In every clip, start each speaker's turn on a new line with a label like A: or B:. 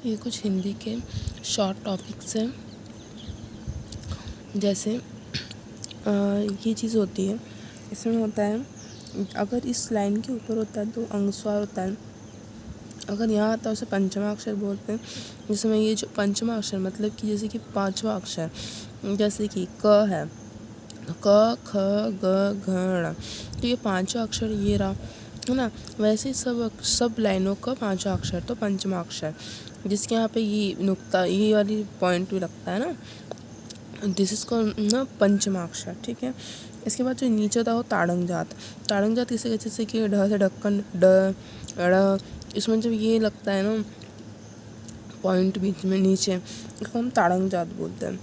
A: ये कुछ हिंदी के शॉर्ट टॉपिक्स हैं। जैसे ये चीज़ होती है, इसमें होता है अगर इस लाइन के ऊपर होता है तो अनुस्वार होता है, अगर यहाँ आता है उसे पंचमा अक्षर बोलते हैं। जिसमें ये जो पंचमा अक्षर मतलब कि जैसे कि पांचवा अक्षर, जैसे कि क है तो क ख ग घ ण, तो ये पांचवा अक्षर ये रहा है ना। वैसे ही सब लाइनों का पांचवा अक्षर तो पंचमा अक्षर, जिसके यहाँ पे ये नुक्ता ये वाली पॉइंट भी लगता है ना, दिस इज को ना पंचमा अक्षर। ठीक है, इसके बाद जो नीचे होता है वो ताड़ंग जात। ताड़ंग जात किसे कहते हैं, जैसे कि ढ से ढक्कन ड ड़, इसमें जब ये लगता है ना पॉइंट बीच में नीचे, इसको हम ताड़ंग जात बोलते हैं।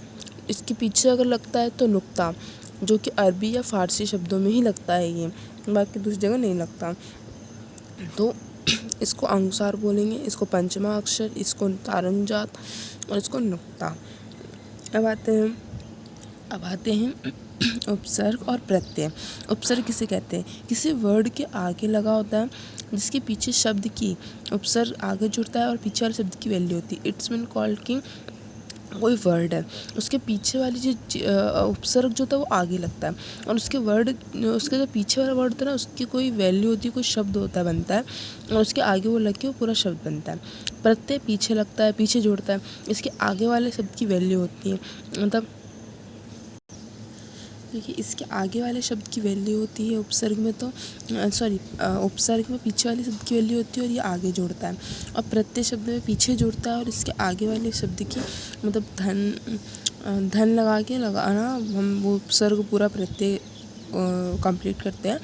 A: इसके पीछे अगर लगता है तो नुक्ता, जो कि अरबी या फारसी शब्दों में ही लगता है, ये बाकी दूसरी जगह नहीं लगता। तो इसको अनुसार बोलेंगे, इसको पंचमा अक्षर, इसको ताड़ंग जात और इसको नुक्ता। अब आते हैं उपसर्ग और प्रत्यय। उपसर्ग किसे कहते हैं, किसी वर्ड के आगे लगा होता है जिसके पीछे शब्द की उपसर्ग आगे जुड़ता है और पीछे वाले शब्द की वैल्यू होती है। इट्स मीन कॉल्ड कि कोई वर्ड है, उसके पीछे वाली जो उपसर्ग जो होता है वो आगे लगता है, और उसके जो पीछे वाला वर्ड होता है ना उसकी कोई वैल्यू होती है, कोई शब्द होता है बनता है, और उसके आगे वो लग के वो पूरा शब्द बनता है। प्रत्यय पीछे लगता है, पीछे जोड़ता है, इसके आगे वाले शब्द की वैल्यू होती है। मतलब देखिए, इसके आगे वाले शब्द की वैल्यू होती है उपसर्ग में, तो उपसर्ग में पीछे वाले शब्द की वैल्यू होती है और ये आगे जोड़ता है, और प्रत्यय शब्द में पीछे जोड़ता है और इसके आगे वाले शब्द की मतलब धन लगाना हम वो उपसर्ग पूरा प्रत्यय कंप्लीट करते हैं।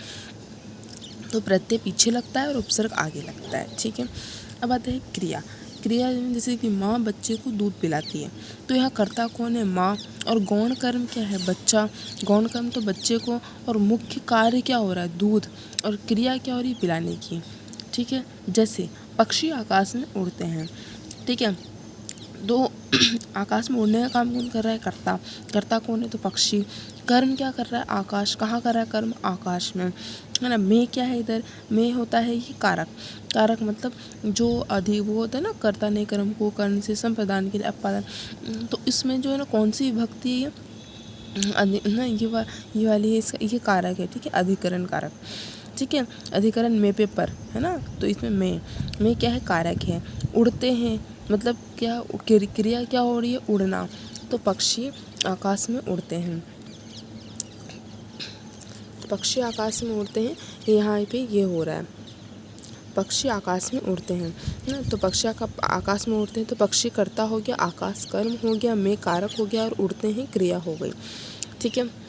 A: तो प्रत्यय पीछे लगता है और उपसर्ग आगे लगता है। ठीक है, अब आता है क्रिया। क्रिया जैसे कि माँ बच्चे को दूध पिलाती है, तो यहाँ कर्ता कौन है, माँ, और गौण कर्म क्या है, बच्चा। गौण कर्म तो बच्चे को, और मुख्य कार्य क्या हो रहा है, दूध, और क्रिया क्या हो रही है, पिलाने की। ठीक है, जैसे पक्षी आकाश में उड़ते हैं। ठीक है, तो आकाश में उड़ने का काम कौन कर रहा है, कर्ता। कर्ता कौन है, तो पक्षी। कर्म क्या कर रहा है, आकाश। कहाँ कर रहा है कर्म, आकाश में, है ना। में क्या है इधर, में होता है ये कारक। कारक मतलब जो वो होता है ना, कर्ता ने कर्म को कर्ण से संप्रदान के लिए अपादान, तो इसमें जो है ना कौन सी विभक्ति है ना, ये वाली है, इसका ये कारक है। ठीक है, अधिकरण कारक। ठीक है, अधिकरण में पे पर है ना, तो इसमें में क्या है, कारक है। उड़ते हैं मतलब क्या, क्रिया क्या हो रही है, उड़ना, तो पक्षी आकाश में उड़ते हैं। पक्षी आकाश में उड़ते हैं, यहाँ पे ये हो रहा है, पक्षी आकाश में उड़ते हैं ना, तो पक्षी आकाश में उड़ते हैं, तो पक्षी कर्ता हो गया, आकाश कर्म हो गया, में कारक हो गया, और उड़ते हैं क्रिया हो गई। ठीक है,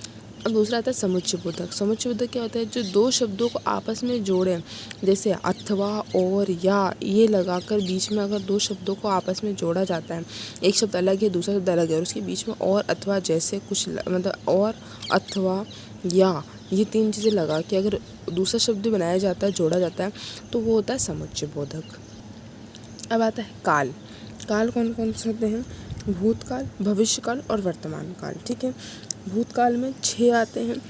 A: अब दूसरा आता है समुच्चय बोधक। समुच्चय बोधक क्या होता है, जो दो शब्दों को आपस में जोड़े, जैसे अथवा और या, ये लगाकर बीच में अगर दो शब्दों को आपस में जोड़ा जाता है, एक शब्द अलग है दूसरा शब्द अलग है और उसके बीच में और अथवा जैसे कुछ मतलब और अथवा या, ये तीन चीज़ें लगा के अगर दूसरा शब्द बनाया जाता है, जोड़ा जाता है, तो वो होता है समुच्चय बोधक। अब आता है काल। काल कौन कौन से होते हैं, भूतकाल, भविष्यकाल और वर्तमान काल। ठीक है, भूतकाल में 6 आते हैं,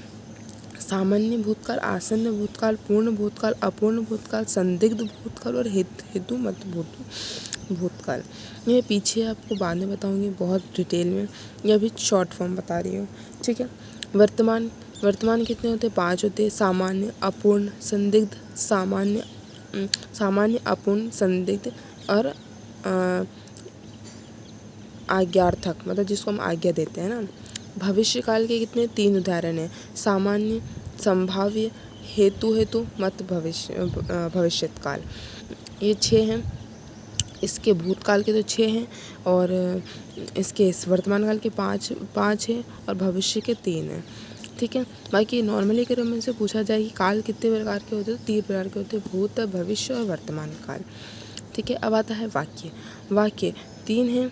A: सामान्य भूतकाल, आसन्न भूतकाल, पूर्ण भूतकाल, अपूर्ण भूतकाल, संदिग्ध भूतकाल और हेतु मत भूतकाल। ये पीछे आपको बाद में बताऊंगी बहुत डिटेल में, ये अभी शॉर्ट फॉर्म बता रही हूँ। ठीक है, वर्तमान कितने होते हैं, 5 होते हैं, सामान्य, अपूर्ण, संदिग्ध, सामान्य, अपूर्ण, संदिग्ध और आज्ञार्थक, मतलब जिसको हम आज्ञा देते हैं ना। भविष्यकाल के कितने, 3 उदाहरण हैं, सामान्य, संभाव्य, हेतु मत भविष्यत काल, ये 6 हैं। इसके भूतकाल के तो 6 हैं, और इसके वर्तमान काल के 5 हैं, और भविष्य के 3 हैं। ठीक है, बाकी नॉर्मली अगर हमसे पूछा जाए कि काल कितने प्रकार के होते हैं, तो 3 प्रकार के होते हैं, भूत, भविष्य और वर्तमान काल। ठीक है, अब आता है वाक्य। वाक्य 3 हैं,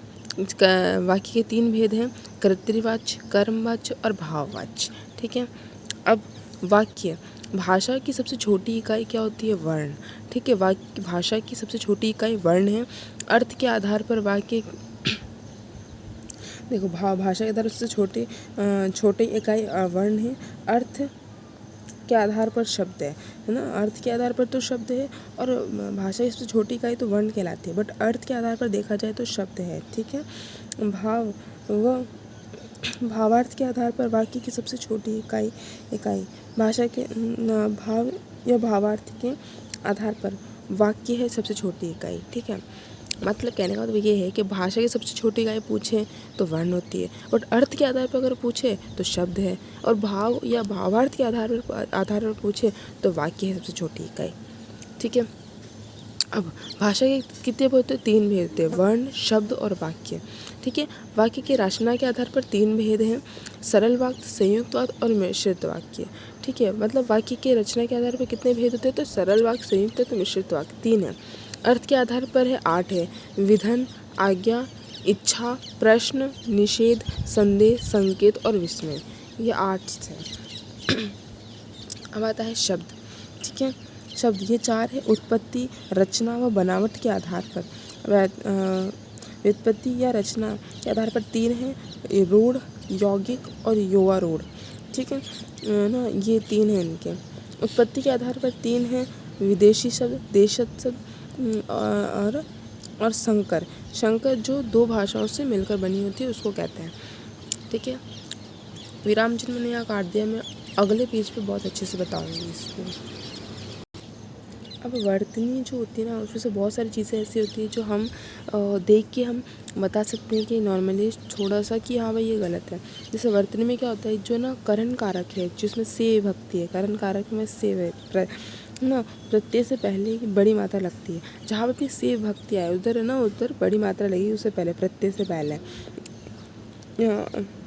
A: वाक्य के 3 भेद हैं, कर्तृवाच्य, कर्मवाच्य और भाववाच्य। ठीक है, अब वाक्य, भाषा की सबसे छोटी इकाई क्या होती है, वर्ण। ठीक है, वाक्य भाषा की सबसे छोटी इकाई वर्ण है। अर्थ के आधार पर वाक्य, देखो भाषा के आधार पर सबसे छोटी इकाई वर्ण है। के आधार पर शब्द है ना, अर्थ के आधार पर तो शब्द है, और भाषा की सबसे छोटी इकाई तो वर्ण कहलाती है, बट अर्थ के आधार पर देखा जाए तो शब्द है। ठीक है, भाव व भावार्थ के आधार पर वाक्य की सबसे छोटी इकाई भाषा के भाव या भावार्थ के आधार पर वाक्य है सबसे छोटी इकाई। ठीक है, मतलब कहने का मतलब ये है कि भाषा की सबसे छोटी इकाई पूछे तो वर्ण होती है, बट अर्थ के आधार पर अगर पूछे तो शब्द है, और भाव या भावार्थ के आधार पर पूछे तो वाक्य है सबसे छोटी इकाई। ठीक है, अब भाषा के कितने भेद होते हैं? 3 भेद होते हैं, वर्ण, शब्द और वाक्य। ठीक है, वाक्य की रचना के आधार पर 3 भेद हैं, सरल वाक्य, संयुक्त वाक्य और मिश्रित वाक्य। ठीक है, मतलब वाक्य की रचना के आधार पर कितने भेद होते हैं? तो सरल वाक्य, संयुक्त वाक्य, मिश्रित वाक्य 3 है। अर्थ के आधार पर है 8 है, विधन, आज्ञा, इच्छा, प्रश्न, निषेध, संदेह, संकेत और विस्मय, ये 8 है। अब आता है शब्द। ठीक है, शब्द ये 4 है, उत्पत्ति, रचना व बनावट के आधार पर। व्युत्पत्ति या रचना के आधार पर 3 है, रूढ़, यौगिक और युवारूढ़। ठीक है ना, ये 3 है इनके। उत्पत्ति के आधार पर 3 है, विदेशी शब्द, देशज शब्द और संकर। संकर जो 2 भाषाओं से मिलकर बनी होती है उसको कहते हैं। ठीक है, विराम चिन्ह मैंने यहाँ काट दिया, मैं अगले पेज पे बहुत अच्छे से बताऊंगी इसको। अब वर्तनी जो होती है ना, उसमें से बहुत सारी चीज़ें ऐसी होती है जो हम देख के हम बता सकते हैं कि नॉर्मली थोड़ा सा कि हाँ भाई ये गलत है। जैसे वर्तनी में क्या होता है, जो ना करण कारक है जिसमें से भक्ति है, करण कारक में से है ना, प्रत्यय से पहले की बड़ी मात्रा लगती है। जहाँ पर भी से भक्ति आए उधर है ना, उधर बड़ी मात्रा लगेगी, उससे पहले प्रत्यय से पहले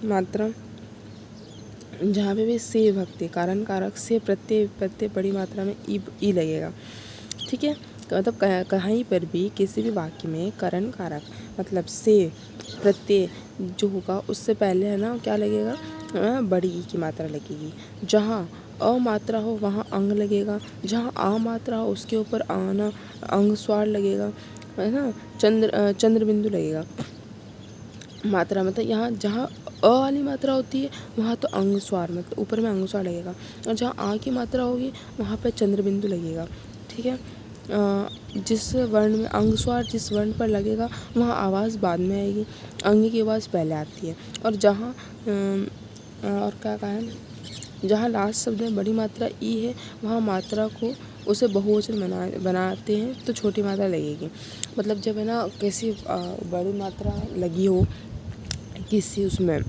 A: मात्रा। जहाँ पे भी से भक्ति कारण कारक से प्रत्यय बड़ी मात्रा में ई लगेगा। ठीक है, मतलब कहीं पर भी किसी भी वाक्य में करण कारक मतलब से प्रत्यय जो होगा उससे पहले है ना क्या लगेगा, बड़ी ई की मात्रा लगेगी। जहाँ अ मात्रा हो वहाँ अंग लगेगा, जहाँ आ मात्रा हो उसके ऊपर आना अंग स्वर लगेगा, है ना। चंद्र बिंदु लगेगा मात्रा, मतलब यहाँ जहाँ अ वाली मात्रा होती है वहाँ तो अंग स्वर मतलब ऊपर में अंग स्वर लगेगा, और जहाँ आ की मात्रा होगी वहाँ पर चंद्र बिंदु लगेगा। ठीक है, जिस वर्ण में अंग स्वर जिस वर्ण पर लगेगा वहाँ आवाज़ बाद में आएगी, अंग की आवाज़ पहले आती है। और जहाँ और क्या कहा है, जहाँ लास्ट शब्द में बड़ी मात्रा ई है वहाँ मात्रा को उसे बहुवचन बनाते हैं तो छोटी मात्रा लगेगी। मतलब जब है ना किसी बड़ी मात्रा लगी हो किसी उसमें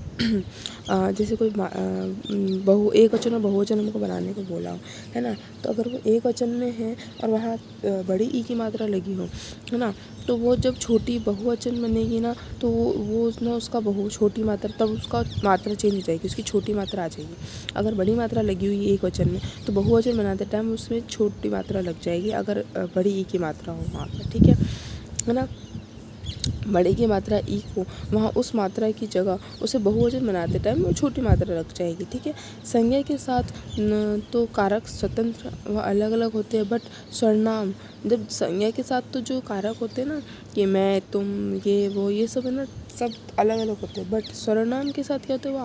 A: जैसे कोई एक वचन और बहुवचन हमको बनाने को बोला हो, है ना, तो अगर वो एक वचन में है और वहाँ बड़ी ई की मात्रा लगी हो, है ना, तो वो जब छोटी बहुवचन बनेगी ना तो वो ना उसका छोटी मात्रा, तब उसका मात्रा चेंज हो जाएगी, उसकी छोटी मात्रा आ जाएगी। अगर बड़ी मात्रा लगी हुई है एक वचन में तो बहुवचन बनाते टाइम उसमें छोटी मात्रा लग जाएगी अगर बड़ी ई की मात्रा हो वहाँ पर। ठीक है ना, बड़े की मात्रा ई को वहाँ उस मात्रा की जगह उसे बहुवचन बनाते टाइम वो छोटी मात्रा लग जाएगी। ठीक है, संज्ञा के साथ तो कारक स्वतंत्र व अलग अलग होते हैं, बट सर्वनाम जब संज्ञा के साथ तो जो कारक होते हैं ना कि मैं तुम ये वो ये सब है ना सब अलग अलग होते हैं, बट सर्वनाम के साथ क्या होता है वो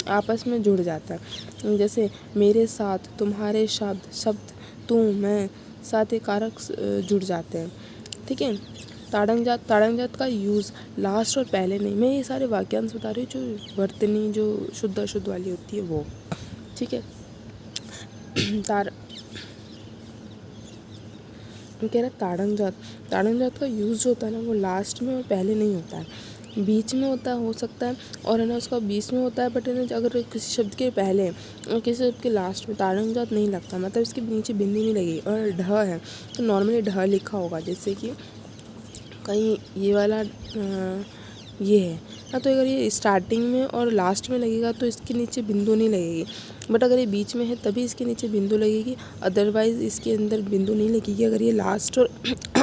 A: आपस में जुड़ जाता है। जैसे मेरे साथ, तुम्हारे शब्द तू मैं साथ एक कारक जुड़ जाते हैं। ठीक है, ताड़ंग जात का यूज़ लास्ट और पहले नहीं, मैं ये सारे वाक्यांश बता रही हूँ जो वर्तनी जो शुद्ध अशुद्ध वाली होती है वो। ठीक है, कह रहा ताड़ंग जात का यूज़ जो होता है ना वो लास्ट में और पहले नहीं होता है, बीच में होता है हो सकता है, और है ना उसका बीच में होता है, बट है ना अगर किसी शब्द के पहले और किसी शब्द के लास्ट में ताड़ंग जात नहीं लगता, मतलब इसके नीचे बिंदी नहीं लगेगी, और ढ है तो नॉर्मली ढ लिखा होगा, जैसे कि कहीं ये वाला ये है ना, तो अगर ये स्टार्टिंग में और लास्ट में लगेगा तो इसके नीचे बिंदु नहीं लगेगी, बट अगर ये बीच में है तभी इसके नीचे बिंदु लगेगी, अदरवाइज़ इसके अंदर बिंदु नहीं लगेगी अगर ये लास्ट और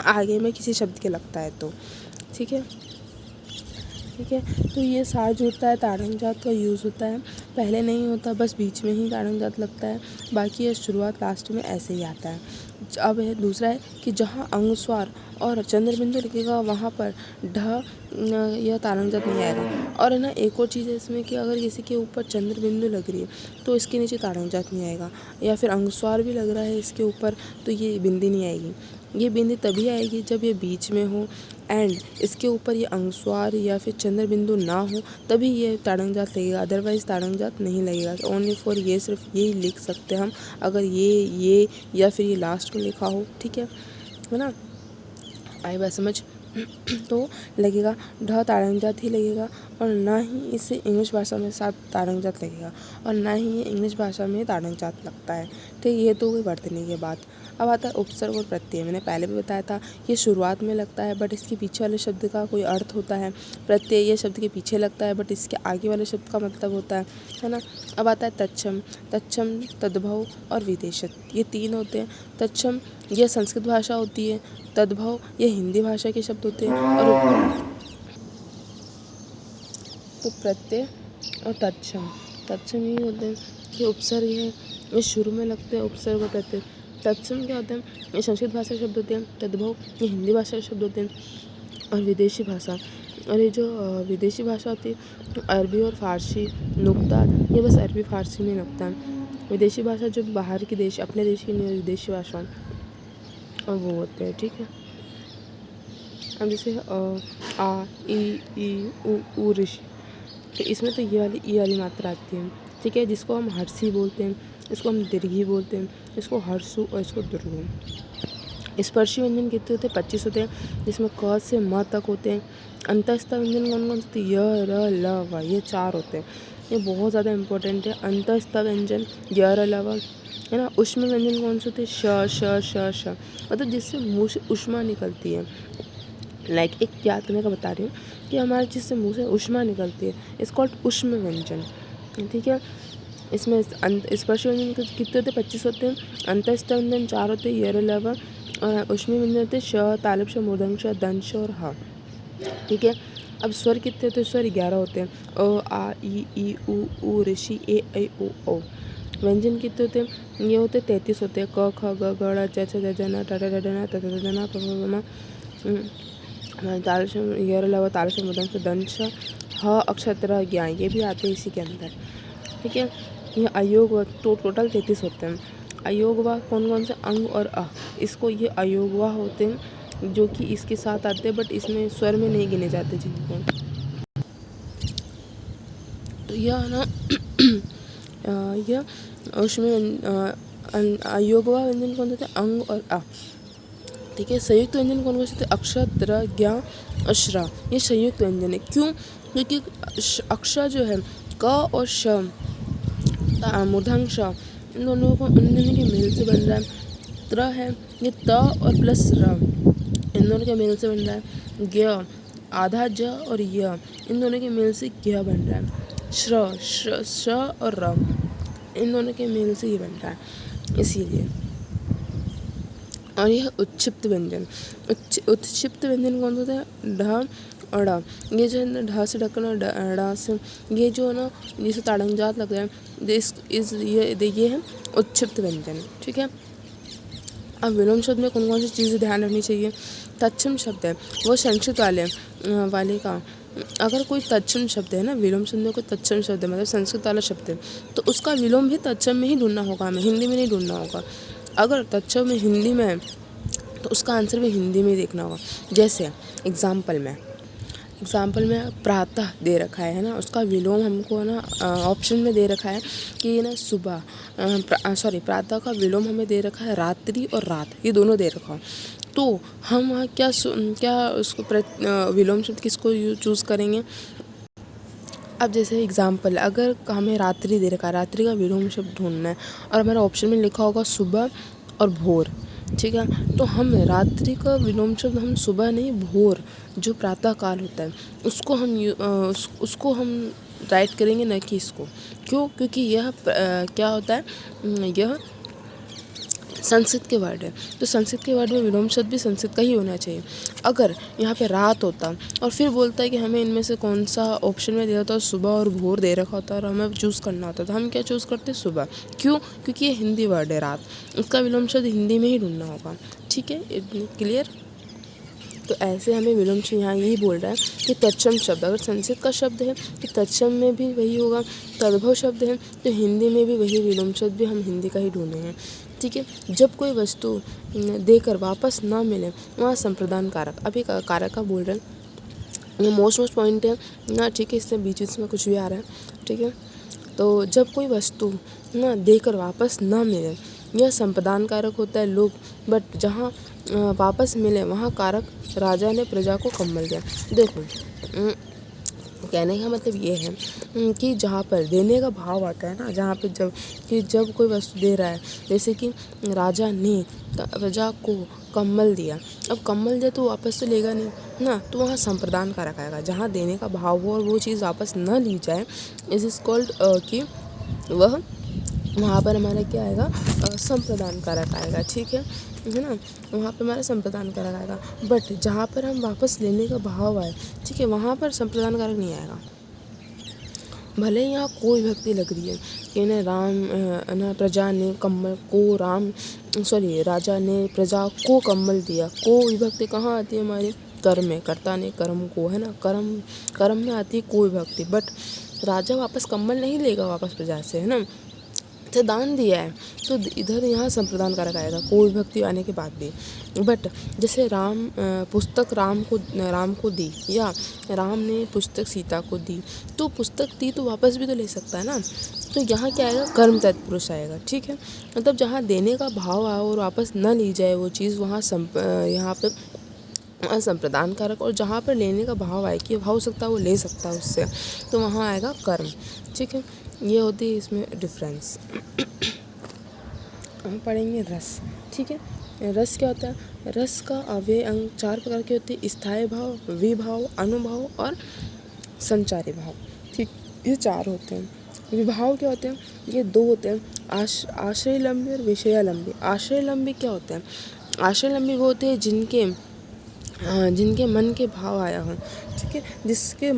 A: आगे में किसी शब्द के लगता है तो। ठीक है, तो ये सार जुड़ता है, ताड़ंग जात का यूज़ होता है, पहले नहीं होता, बस बीच में ही ताड़ंग जात लगता है, बाकी ये शुरुआत लास्ट में ऐसे ही आता है। अब है दूसरा है कि जहाँ अनुस्वार और चंद्र बिंदु लिखेगा वहाँ पर ढ यह ताड़न जात नहीं आएगा। और है ना एक और चीज़ है इसमें कि अगर किसी के ऊपर चंद्र बिंदु लग रही है तो इसके नीचे ताड़न जात नहीं आएगा, या फिर अनुस्वार भी लग रहा है इसके ऊपर तो ये बिंदी नहीं आएगी। ये बिंदी तभी आएगी जब ये बीच में हो एंड इसके ऊपर ये अनुस्वार या फिर चंद्र बिंदु ना हो, तभी ये ताड़न जात लगेगा, अदरवाइज ताड़न जात नहीं लगेगा। ओनली फॉर ये सिर्फ यही लिख सकते हैं हम, अगर ये या फिर ये लास्ट में लिखा हो, ठीक है ना, आई बात समझ। तो लगेगा ढ ताड़न जात ही लगेगा, और ना ही इसे इंग्लिश भाषा में साथ ताड़न जात लगेगा, और ना ही ये इंग्लिश भाषा में ताड़न जात लगता है। ठीक, ये तो कोई वर्तनी की बात। अब आता है उपसर्ग और प्रत्यय। मैंने पहले भी बताया था ये शुरुआत में लगता है बट इसके पीछे वाले शब्द का कोई अर्थ होता है। प्रत्यय ये शब्द के पीछे लगता है बट इसके आगे वाले शब्द का मतलब होता है ना। अब आता है तत्सम। तत्सम, तद्भव और विदेशत, ये तीन होते हैं। तत्सम ये संस्कृत भाषा होती है, तद्भव ये हिंदी भाषा के शब्द होते हैं, और तो प्रत्यय और तत्सम, तत्सम ये होते हैं कि उपसर्ग है, ये शुरू में लगते हैं उपसर्ग और प्रत्यय। तत्सम क्या होते हैं, ये संस्कृत भाषा के शब्द होते हैं। तद्भव ये हिंदी भाषा के शब्द होते हैं, और विदेशी भाषा, और ये जो विदेशी भाषा होती है तो अरबी और फारसी, नुक्ता ये बस अरबी फारसी में लगता है। विदेशी भाषा जो बाहर की देश, अपने देश की नहीं, विदेशी भाषा और वो होते हैं, ठीक है। अब जैसे आ ई उ ऋषि, तो इसमें तो ये वाली ई वाली मात्रा आती है, ठीक है, जिसको हम हर्षी बोलते हैं, इसको हम दीर्घी बोलते हैं, इसको हर्षु और इसको दुर्गु। स्पर्शी व्यंजन कितने होते हैं, 25 होते हैं, जिसमें क से म तक होते हैं। अंतस्थ व्यंजन कौन कौन से होते हैं, य र ल व, ये 4 होते हैं। ये बहुत ज़्यादा इंपॉर्टेंट है। अंतस्थ व्यंजन य र ल व, है ना। ऊष्म व्यंजन कौन से होते हैं, श, मतलब जिससे मुँह से ऊष्मा निकलती है। लाइक एक याद करने का बता रही हूँ कि हमारे जिससे मुँह से ऊष्मा निकलती है, इस कॉल्ड ऊष्म व्यंजन, ठीक है। इसमें स्पर्श व्यंजन कितने होते हैं, 25 होते हैं। अंतस्थ व्यंजन 4 होते हैं, यर लव, और ऊष्मी व्यंजन होते हैं श, तालव्य श, मूर्धन्य श, दंश और ह, ठीक है। अब स्वर कितने होते हैं, स्वर 11 होते हैं, अ आ ई उ ऋषि ए ऐ ओ औ। व्यंजन कितने होते हैं, ये होते 33 होते हैं, क ख ग घ च छ ज न ट ट ड न त त द न प प म, तालव्य यर लव, तालव्य मूर्धन्य दंश, ह अक्षत्र ज्ञा, ये भी आते हैं इसी के अंदर, ठीक है। ये अयोग व टोटल 33 होते हैं। अयोग व कौन कौन से, अंग और अ, इसको ये अयोग व होते हैं जो कि इसके साथ आते हैं बट इसमें स्वर में नहीं गिने जाते जिनको। तो यह ना यह उसमें अयोग व व्यंजन कौन से थे, अंग और अ, ठीक है। संयुक्त व्यंजन कौन कौन से थे, अक्षर, त्र, ज्ञा और श्र, ये संयुक्त व्यंजन है। क्यों, क्योंकि अक्षर जो है क और श, मूर्धन्य श, इन दोनों के मेल से बन रहा है। त्र है ये त और प्लस र, इन दोनों के मेल से बन रहा है। ज्ञ आधा ज और य, इन दोनों के मेल से ज्ञ बन रहा है। श्र श और र, इन दोनों के मेल से ये बन रहा है, इसीलिए। और यह उत्क्षिप्त व्यंजन, उत्क्षिप्त व्यंजन कौन सा होता है, ढ और ड, ये जो है ढ से ढक्कन और ड से, ये जो है ना जिसे ताड़न जात लग रहा है, ये है उत्क्षिप्त व्यंजन, ठीक है। अब विलोम शब्द में कौन कौन सी चीज़ें ध्यान रखनी चाहिए। तत्सम शब्द है वो संस्कृत वाले का, अगर कोई तत्सम शब्द है ना, विलोम शब्द में कोई तत्सम शब्द है मतलब संस्कृत वाला शब्द है, तो उसका विलोम भी तत्सम में ही ढूंढना होगा, हमें हिंदी में नहीं ढूंढना होगा। अगर तत्सम में हिंदी में है तो उसका आंसर भी हिंदी में देखना होगा। जैसे एग्जाम्पल में प्रातः दे रखा है ना, उसका विलोम हमको ना ऑप्शन में दे रखा है कि ना सुबह, प्रातः का विलोम हमें दे रखा है रात्रि और रात, ये दोनों दे रखा है। तो हम वहाँ क्या उसको विलोम शब्द किसको चूज़ करेंगे। अब जैसे एग्जाम्पल, अगर हमें रात्रि दे रखा है, रात्रि का विलोम शब्द ढूंढना है और हमारा ऑप्शन में लिखा होगा सुबह और भोर, ठीक है, तो हम रात्रि का विलोम शब्द हम सुबह नहीं, भोर जो प्रातः काल होता है उसको हम राइट करेंगे, न कि इसको। क्यों, क्योंकि यह क्या होता है, यह संस्कृत के वर्ड है, तो संस्कृत के वर्ड में विलोम शब्द भी संस्कृत का ही होना चाहिए। अगर यहाँ पे रात होता और फिर बोलता है कि हमें इनमें से कौन सा ऑप्शन में दे रखा होता, सुबह और भोर दे रखा होता और हमें चूज़ करना होता, तो हम क्या चूज़ करते? सुबह। क्यों? क्योंकि ये हिंदी वर्ड है रात, इसका विलोम शब्द हिंदी में ही ढूंढना होगा। ठीक है, इतनी क्लियर। तो ऐसे हमें विलोम शब्द यहाँ यही बोल रहा है कि तत्सम शब्द अगर संस्कृत का शब्द है तो तत्सम में भी वही होगा, तद्भव शब्द है तो हिंदी में भी वही विलोम शब्द भी हम हिंदी का ही ढूंढे हैं। ठीक है, जब कोई वस्तु देकर वापस ना मिले वहाँ संप्रदान कारक, अभी कारक का बोल रहे हैं, ये मोस्ट पॉइंट है ना। ठीक है, इससे बीच में कुछ भी आ रहा है। ठीक है, तो जब कोई वस्तु ना देकर वापस ना मिले यह संप्रदान कारक होता है लोग, बट जहाँ वापस मिले वहाँ कारक राजा ने प्रजा को कम्बल दिया। देखो कहने का मतलब ये है कि जहाँ पर देने का भाव आता है ना, जहाँ पे जब कोई वस्तु दे रहा है, जैसे कि राजा ने प्रजा को कम्बल दिया, अब कम्बल दिया तो वापस तो लेगा नहीं ना, तो वहाँ संप्रदान कारक आएगा। जहाँ देने का भाव हो और वो चीज़ वापस न ली जाए, इज कॉल्ड कि वहाँ पर हमारा क्या आएगा? संप्रदान कारक आएगा। ठीक है ना, वहाँ पर हमारा संप्रदान कारक आएगा। बट जहाँ पर हम वापस लेने का भाव आए, ठीक है, वहाँ पर संप्रदान कारक नहीं आएगा। भले ही यहाँ कोई विभक्ति लग रही है कि ना प्रजा ने कम्बल को राजा ने प्रजा को कम्बल दिया, को विभक्ति कहाँ आती है? हमारे कर्म में, कर्ता ने कर्म को, है ना, कर्म में आती है को विभक्ति। बट राजा वापस कम्बल नहीं लेगा वापस प्रजा से, है ना, तो दान दिया है तो इधर यहाँ संप्रदान कारक आएगा कोई विभक्ति आने के बाद भी। बट जैसे पुस्तक राम को दी या राम ने पुस्तक सीता को दी, तो पुस्तक दी तो वापस भी तो ले सकता है ना, तो यहाँ क्या आएगा? कर्म तत्पुरुष आएगा। ठीक है, मतलब जहाँ देने का भाव आए और वापस न ली जाए वो चीज़, वहाँ यहाँ पर संप्रदान कारक, और जहाँ पर लेने का भाव आए कि हो सकता है वो ले सकता है उससे, तो वहाँ आएगा कर्म। ठीक है, ये होती है इसमें डिफरेंस। हम पढ़ेंगे रस। ठीक है, रस क्या होता है? रस का अव्यय अंग 4 प्रकार के होते हैं: स्थायी भाव, विभाव, अनुभाव और संचारी भाव। ठीक, ये 4 होते हैं। विभाव क्या होते हैं? ये 2 होते हैं, आश्रयलंबी और विषयालंबी। आश्रयलंबी क्या होते हैं? आश्रयलंबी वो होते हैं जिनके मन के भाव आया हो। ठीक है, जिसके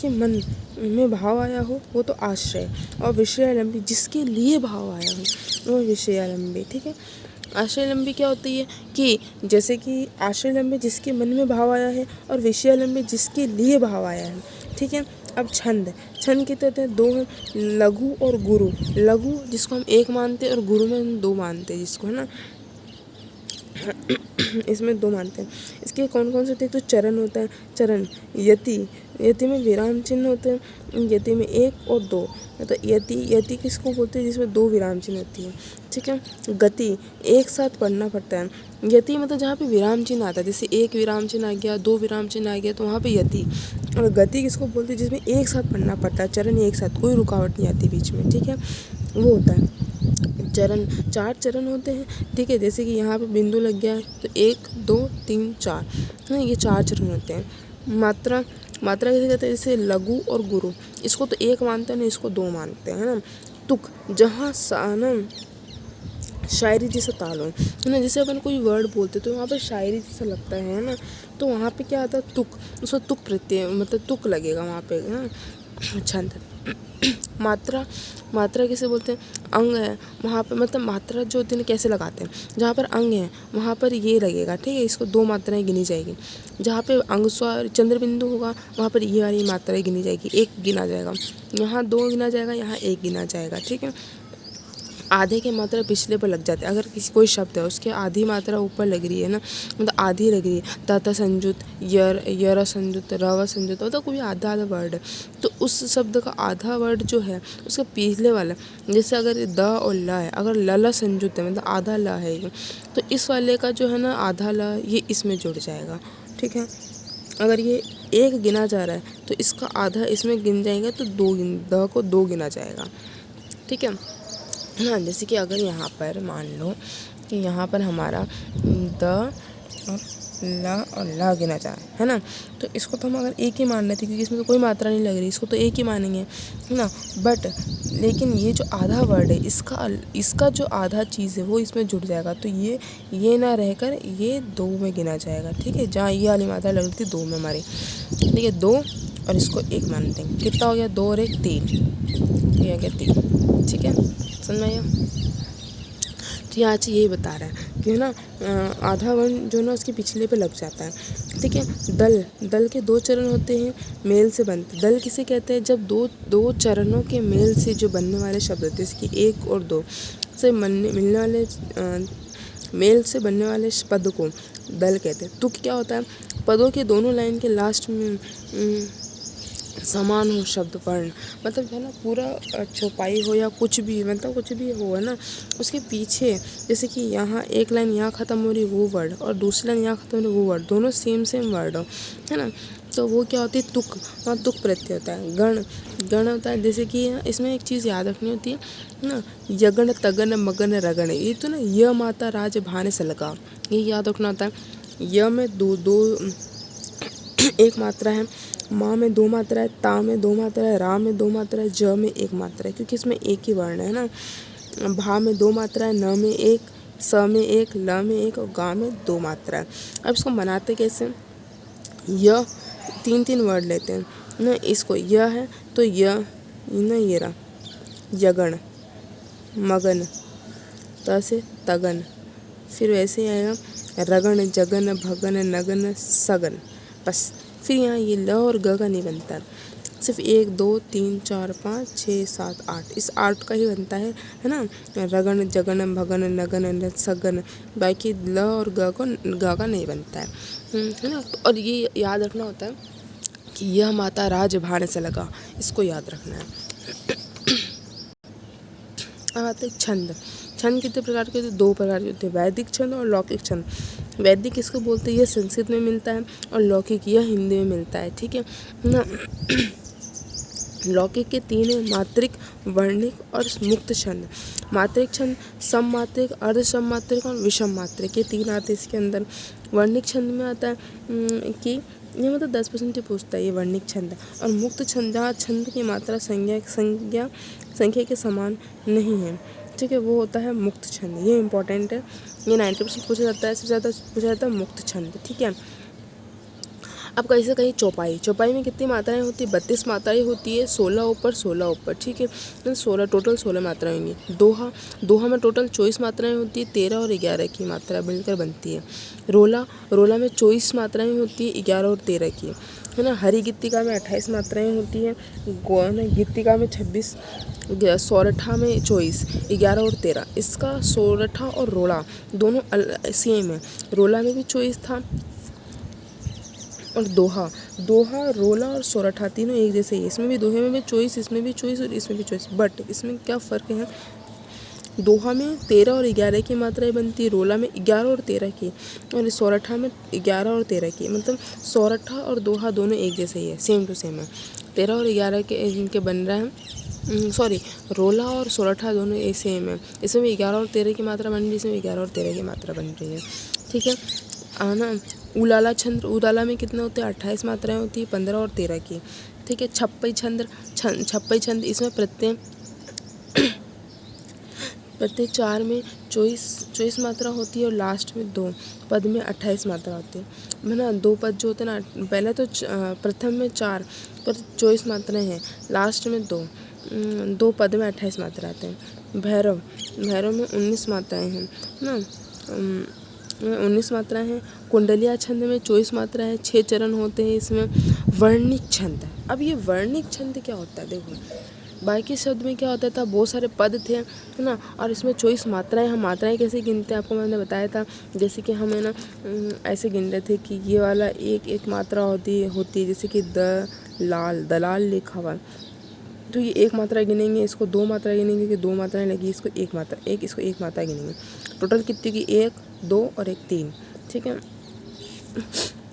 A: मन में भाव आया हो वो तो आश्रय, और विषयालंबी जिसके लिए भाव आया हो वो विषयालंबी। ठीक है, आश्रयलंबी क्या होती है कि जैसे कि आश्रयलंबी जिसके मन में भाव आया है और विषयालंबी जिसके लिए भाव आया है। ठीक है, अब छंद के तहत 2 हैं, लघु और गुरु। लघु जिसको हम 1 मानते हैं और गुरु में हम 2 मानते हैं, जिसको, है ना, इसमें 2 मानते हैं। इसके कौन कौन से होते हैं? तो चरण होता है, चरण, यति में विराम चिन्ह होते हैं, यति में 1 और 2, तो यति किसको बोलते हैं? जिसमें 2 विराम चिन्ह होती है। ठीक है, गति एक साथ पढ़ना पड़ता है। यति मतलब जहाँ पे विराम चिन्ह आता है, जैसे 1 विराम चिन्ह आ गया, 2 विराम चिन्ह आ गया, तो वहाँ पे यति। और गति किसको बोलते हैं? जिसमें एक साथ पढ़ना पड़ता है, चरण एक साथ, कोई रुकावट नहीं आती बीच में। ठीक है, वो होता है चरण। 4 चरण होते हैं। ठीक है, जैसे कि यहाँ पे बिंदु लग गया है तो 1 2 3 4, है, ये 4 चरण होते हैं। मात्रा कैसे कहते हैं? जैसे लघु और गुरु, इसको तो 1 मानते हैं ना, इसको 2 मानते हैं, है ना। तुक, जहाँ शायरी जैसा ताल हो, है ना, जैसे अपन कोई वर्ड बोलते तो वहाँ पर शायरी जैसा लगता है ना, तो वहाँ पे क्या आता है? तुक, उसको तुक प्रत्यय, मतलब तुक लगेगा वहाँ पे, है ना। छंद। मात्रा किसे बोलते हैं? अंग है वहाँ पे, मतलब मात्रा जो होती है कैसे लगाते हैं? जहाँ पर अंग है वहाँ पर ये लगेगा। ठीक है, इसको 2 मात्राएं गिनी जाएगी। जहाँ पे अनुस्वार चंद्र बिंदु होगा वहाँ पर ये वाली मात्राएं गिनी जाएगी, 1 गिना जाएगा, यहाँ 2 गिना जाएगा, यहाँ 1 गिना जाएगा। ठीक है, आधे की मात्रा पिछले पर लग जाती है। अगर कोई शब्द है उसके आधी मात्रा ऊपर लग रही है ना, मतलब आधी लग रही है, तथा संयुत, यर संयुत, रव संयुत, मतलब कोई आधा वर्ड है, तो उस शब्द का आधा वर्ड जो है उसका पिछले वाला, जैसे अगर द और ल है, अगर ल संयुत है मतलब आधा ल है ये, तो इस वाले का जो है ना आधा ल ये इसमें जुड़ जाएगा। ठीक है, अगर ये 1 गिना जा रहा है तो इसका आधा इसमें गिन जाएगा, तो द को 2 गिना जाएगा। ठीक है, हाँ, जैसे कि अगर यहाँ पर मान लो कि यहाँ पर हमारा द ला और ला गिना जाए, है ना। तो इसको तो हम अगर एक ही मान रहे थे क्योंकि इसमें तो कोई मात्रा नहीं लग रही, इसको तो एक ही मानेंगे, है ना। बट लेकिन ये जो आधा वर्ड है इसका जो आधा चीज़ है वो इसमें जुड़ जाएगा, तो ये ना रहकर ये 2 में गिना जाएगा, ठीक है। जहाँ ये वाली मात्रा लग रही थी 2 में हमारी, ठीक है, 2 और इसको 1 मानते हैं। कितना हो गया, 2 और 1 3, ये आ गया 3, ठीक है, समझ में आया। तो यहाँ से यही बता रहा है कि है ना आधा वर्ण जो ना उसके पिछले पे लग जाता है, ठीक है। दल के 2 चरण होते हैं, मेल से बनते। दल किसे कहते हैं, जब दो चरणों के मेल से जो बनने वाले शब्द होते हैं, जैसे कि 1 और 2 से मिलने वाले मेल से बनने वाले पद को दल कहते हैं। तुक क्या होता है, पदों के दोनों लाइन के लास्ट में समान हो शब्द वर्ण, मतलब है ना पूरा चौपाई हो या कुछ भी, मतलब कुछ भी हो, है ना, उसके पीछे जैसे कि यहाँ एक लाइन यहाँ ख़त्म हो रही वो वर्ड और दूसरी लाइन यहाँ ख़त्म हो रही वो वर्ड, दोनों सेम वर्ड हो, है ना, तो वो क्या होती है, तुक, वहाँ तुक प्रत्यय होता है। गण होता है, जैसे कि इसमें एक चीज़ याद रखनी होती है ना, यगन तगन मगन रगन, ये तो ना य माता राज भाने सलगा, ये याद रखना होता है। य में दो एक मात्रा है, माँ में 2 मात्रा है, ता में 2 मात्रा है, रा में 2 मात्रा है, ज में 1 मात्रा है, क्योंकि इसमें एक ही वर्ण है ना। भा में 2 मात्रा है, न में 1, स में 1, ल में 1 और गा में 2 मात्रा है। अब इसको बनाते कैसे, य 3 वर्ड लेते हैं ना, इसको य है तो य न ये रहा यगन, मगन, त से तगन, फिर वैसे ही आएगा रगन, जगन, भगन, नगन, सगन, बस। फिर यहाँ ये ल और ग का नहीं बनता, सिर्फ 1 2 3 4 5 6 7 8, इस 8 का ही बनता है ना, रगन, जगन, भगन, नगन, सगन, बाकी ल और ग का नहीं बनता है ना। और ये याद रखना होता है कि यह माता राज भाने से लगा, इसको याद रखना है। अब आते हैं छंद। छंद कितने प्रकार के होते हैं, 2 प्रकार के होते हैं, वैदिक छंद और लौकिक छंद। वैदिक किसको बोलते हैं, यह संस्कृत में मिलता है, और लौकिक यह हिंदी में मिलता है, ठीक है ना। लौकिक के 3 है, मात्रिक, वर्णिक और मुक्त छंद। मात्रिक छंद सम मात्रिक, अर्ध सम मात्रिक और विषम मात्रिक, ये 3 आते हैं इसके अंदर। वर्णिक छंद में आता है कि ये मतलब 10% पूछता है ये वर्णिक छंद। और मुक्त छंद जहाँ छंद की मात्रा संख्या के समान नहीं है, ठीक है, वो होता है मुक्त छंद। ये इंपॉर्टेंट है, ये 90% पूछा जाता है, सबसे ज़्यादा पूछा जाता है मुक्त छंद, ठीक है। अब कैसे कहीं चौपाई में कितनी मात्राएं होती है, 32 मात्राएं होती है, 16 ऊपर 16 ऊपर, ठीक है, 16 टोटल 16 मात्राएं होंगी। दोहा में टोटल 24 मात्राएं होती है, 13 और 11 की मात्रा मिलकर बनती है। रोला में 24 मात्राएं होती है, 11 और 13 की, है ना। हरी गित्तिका में 28 मात्राएं होती है, गित्तिका में 26, सोरठा में 24, 11 और 13। इसका सोरठा और रोला दोनों सेम है, रोला में भी 24 था, और दोहा रोला और सोरठा तीनों एक जैसे ही, इसमें भी दोहे में भी 24, इसमें भी 24 और इसमें भी 24, बट इसमें क्या फ़र्क है, दोहा में 13 और 11 की मात्राएं बनती है, रोला में 11 और 13 की, और सोरठा में 11 और 13 की, मतलब सोरठा और दोहा दोनों एक जैसे ही है, सेम टू सेम है। 13 और 11 के इनके बन रहा है, सॉरी, रोला और सोरठा दोनों एक सेम है, इसमें भी 11 और 13 की मात्रा बन रही है, इसमें 11 और 13 की मात्रा बन रही है, ठीक है। आना उलाला छंद, उलाला में कितने होते हैं, 28 मात्राएं होती है, 15 और 13 की, ठीक है। छप्पई छंद इसमें प्रत्यय 4 में 24 मात्रा होती है, और लास्ट में 2 पद में 28 मात्रा होती है ना। 2 पद जो होते हैं ना, पहले तो प्रथम में 4 पर 24 मात्राएं हैं, लास्ट में 2 पद में 28 मात्रा आते हैं। भैरव में 19 मात्राएं हैं ना, 19 मात्राएं हैं। कुंडलिया छंद में 24 मात्राएं हैं, 6 चरण होते हैं इसमें। वर्णिक छंद, अब ये वर्णिक छंद क्या होता है, देखो बाकी शब्द में क्या होता था, बहुत सारे पद थे, है ना, और इसमें 24 मात्राएं। हम मात्राएं कैसे गिनते हैं, आपको मैंने बताया था, जैसे कि हमें ना ऐसे गिन रहे थे कि ये वाला एक मात्रा होती है, जैसे कि दलाल लिखा हुआ, तो ये 1 मात्रा गिनेंगे, इसको 2 मात्रा गिनेंगे कि 2 मात्राएं लगी, इसको 1 मात्रा गिनेंगे। टोटल कितनी की, 1 2 और 1 3, ठीक है,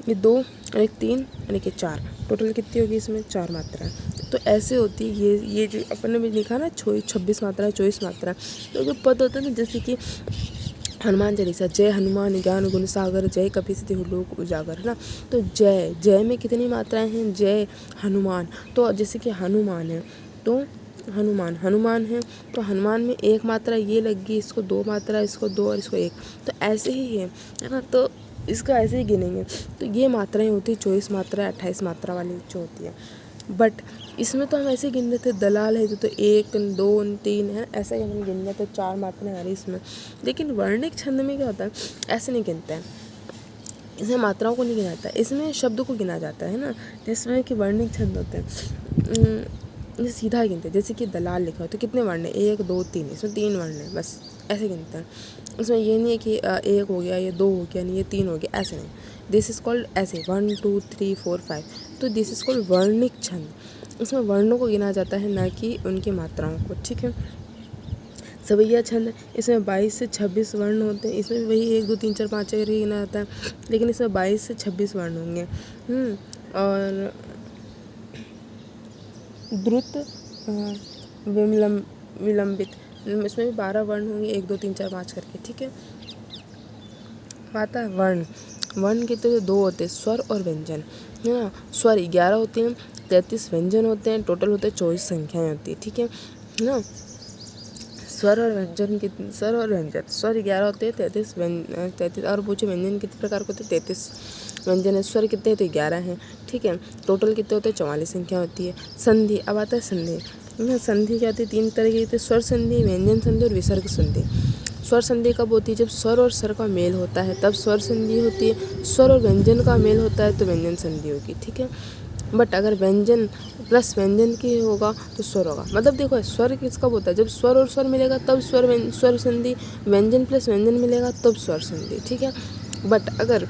A: ये 2 और 1 3 और 1 4, टोटल कितनी होगी इसमें, 4 मात्रा। तो ऐसे होती है ये जो अपन ने भी लिखा ना 26 मात्रा 24 मात्रा, तो जो पद होते हैं ना, जैसे कि हनुमान चालीसा, जय हनुमान ज्ञान गुण सागर, जय कपीसति लोक उजागर, है ना। तो जय, जय में कितनी मात्राएं हैं, जय हनुमान। तो जैसे कि हनुमान है तो हनुमान, हनुमान है तो हनुमान में एक मात्रा ये लगी, इसको दो मात्रा, इसको दो और इसको एक, तो ऐसे ही है ना। तो इसको ऐसे ही गिनेंगे। तो ये मात्राएं होती है 24 मात्रा 28 मात्रा वाली जो होती है। बट इसमें तो हम ऐसे गिन लेते, दलाल है तो 1 2 3 है, ऐसा ही हम गिन लेते, 4 मात्राएं आ रही इसमें। लेकिन वर्णिक छंद में क्या होता है, ऐसे नहीं गिनते हैं। इसमें मात्राओं को नहीं गिना जाता है, इसमें शब्द को गिना जाता है ना। जिसमें कि वर्णिक छंद होते हैं ये सीधा गिनते हैं। जैसे कि दलाल लिखा हो तो कितने वर्ण है, 1 2 3, इसमें 3 वर्ण है, बस ऐसे गिनते हैं। इसमें ये नहीं है कि 1 हो गया, ये 2 हो गया, नहीं ये 3 हो गया, ऐसे नहीं। दिस इज कॉल्ड ऐसे 1 2 3 4 5, तो दिस इज कॉल्ड वर्णिक छंद। इसमें वर्णों को गिना जाता है, ना कि उनकी मात्राओं को, ठीक है। सवैया छंद, इसमें 22 से 26 वर्ण होते हैं। इसमें वही 1 2 3 4 5 करके गिना जाता है, लेकिन इसमें 22 से 26 वर्ण होंगे। और द्रुत विलंबित, इसमें भी 12 वर्ण होंगे, 1 2 3 4 5 करके, ठीक है। आता है वर्ण, वर्ण कितने होते, 2 होते हैं, स्वर और व्यंजन, है ना। स्वर 11 होते हैं, 33 व्यंजन होते हैं, टोटल होते हैं 24 संख्याएं होती है, ठीक है ना। स्वर और व्यंजन कितने, स्वर और व्यंजन, स्वर 11 होते हैं, 33 और पूछे व्यंजन कितने प्रकार के होते हैं, 33 व्यंजन है। स्वर कितने होते हैं, 11 हैं, ठीक है। टोटल कितने होते हैं, 44 संख्या होती है। संधि, अब आता है संधि। संधि क्या होती है, 3 तरह की होती है, स्वर संधि, व्यंजन संधि और विसर्ग संधि। स्वर संधि कब होती है, जब स्वर और स्वर का मेल होता है तब स्वर संधि होती है। स्वर और व्यंजन का मेल होता है तो व्यंजन संधि होगी, ठीक है। बट अगर व्यंजन प्लस व्यंजन की होगा तो स्वर होगा। मतलब देखो स्वर किस कब होता है, जब स्वर और स्वर मिलेगा तब स्वर संधि, व्यंजन प्लस व्यंजन मिलेगा तब स्वर संधि, ठीक है। बट अगर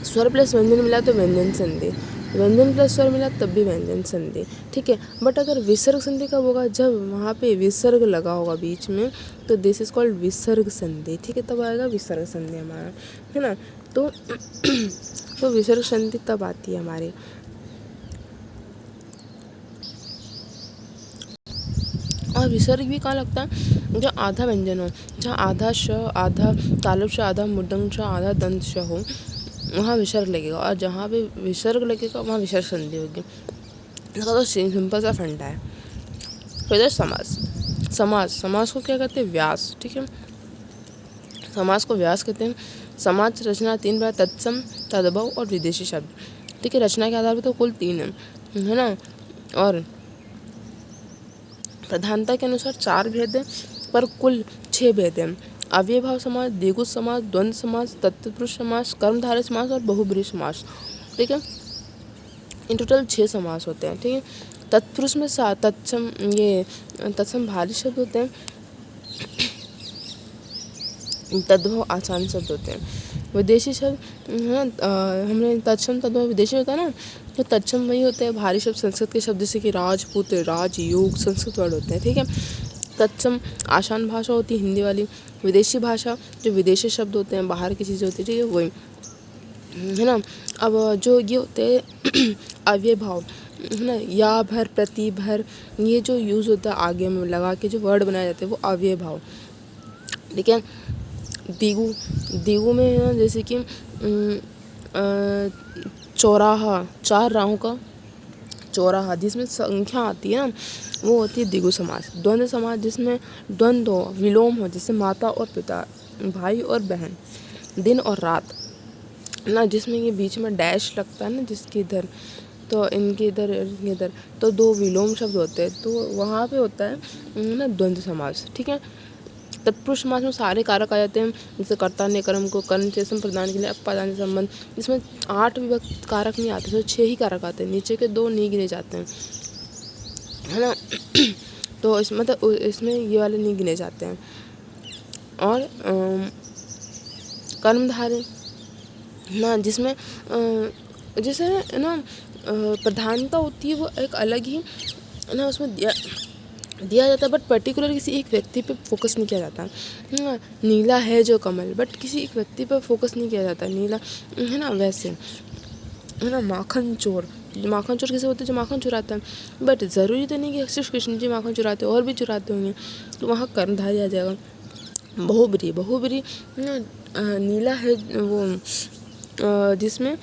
A: स्वर प्लस व्यंजन मिला तो व्यंजन संधि, व्यंजन प्लस स्वर मिला तब भी व्यंजन संधि, ठीक है। बट अगर विसर्ग संधि कब होगा, जब वहाँ पे विसर्ग लगा होगा बीच में, तो दिस इज कॉल्ड विसर्ग संधि, ठीक है। तब आएगा विसर्ग संधि हमारा, है ना। तो विसर्ग संधि तब आती है हमारी। और विसर्ग भी कहाँ लगता है, जो आधा व्यंजन हो, जहाँ आधा श, आधा तालव्य श, आधा मूर्धन्य श, आधा दंत श हो, वहाँ विसर्ग लगेगा। और जहाँ पे विसर्ग लगेगा वहाँ विसर्ग संधि होगी। इसका तो सिंपल सा फंडा है। फिर समास, समास को क्या कहते हैं, व्यास, ठीक है। समास को व्यास कहते हैं। समाज रचना 3 बार, तत्सम, तद्भव और विदेशी शब्द, ठीक है। रचना के आधार पर तो कुल 3 है ना। और प्रधानता के अनुसार 4 भेद है, पर कुल 6 भेद हैं। अव्ययभाव समास, द्विगु समास, द्वंद्व समास, तत्पुरुष समास, कर्मधारय समास और बहुब्रीहि समास, ठीक है। इन टोटल 6 समास होते हैं, ठीक है। तत्पुरुष में तत्सम भारी शब्द होते हैं, तद्भव आसान शब्द होते हैं। विदेशी शब्द है ना, हमने तत्सम तद्भव विदेशी होता है ना, तो तत्सम वही होते हैं भारी शब्द, संस्कृत के शब्द जैसे कि राजपूत, राजयोग, संस्कृत वर्ड होते हैं, ठीक है। तत्सम आसान भाषा होती है हिंदी वाली। विदेशी भाषा जो विदेशी शब्द होते हैं, बाहर की चीज़ें होती है, ठीक है, वही, है ना। अब जो ये होते हैं अव्यय भाव, है ना, या भर, प्रति भर, ये जो यूज़ होता है आगे में लगा के जो वर्ड बनाए जाते हैं वो अव्यय भाव, ठीक है। दिगु में है ना, जैसे कि चौराहा, 4 राहों का चौराहा, जिसमें संख्या आती है ना, वो होती है दिगु समास। द्वंद्व समास, जिसमें द्वंद्व हो, विलोम हो, जैसे माता और पिता, भाई और बहन, दिन और रात ना, जिसमें ये बीच में डैश लगता है ना, जिसके इधर, तो इनके इधर तो 2 विलोम शब्द होते हैं, तो वहाँ पे होता है ना द्वंद्व समास, ठीक है। तत्पुरुष समास में सारे कारक आ जाते हैं, जैसे कर्ता ने कर्म को कर्म से संप्रदान के लिए अपादान से संबंध, इसमें 8 विभक्त कारक नहीं आते, तो 6 ही कारक आते हैं, नीचे के 2 नहीं गिने जाते हैं, है ना। तो इसमें ये वाले नहीं गिने जाते हैं। और कर्मधारय ना, जिसमें जैसे ना प्रधानता होती है, वो एक अलग ही ना उसमें दिया जाता है, बट पर्टिकुलर किसी एक व्यक्ति पे फोकस नहीं किया जाता। नीला है जो कमल, बट किसी एक व्यक्ति पे फोकस नहीं किया जाता, नीला, है ना, वैसे, है ना। माखन चोर किसे होते हैं, जो माखन चुराता है, बट ज़रूरी तो नहीं कि सिर्फ कृष्ण जी माखन चुराते, और भी चुराते होंगे, तो वहाँ कर्मधारय आ जाएगा। बहुब्री नीला है वो जिसमें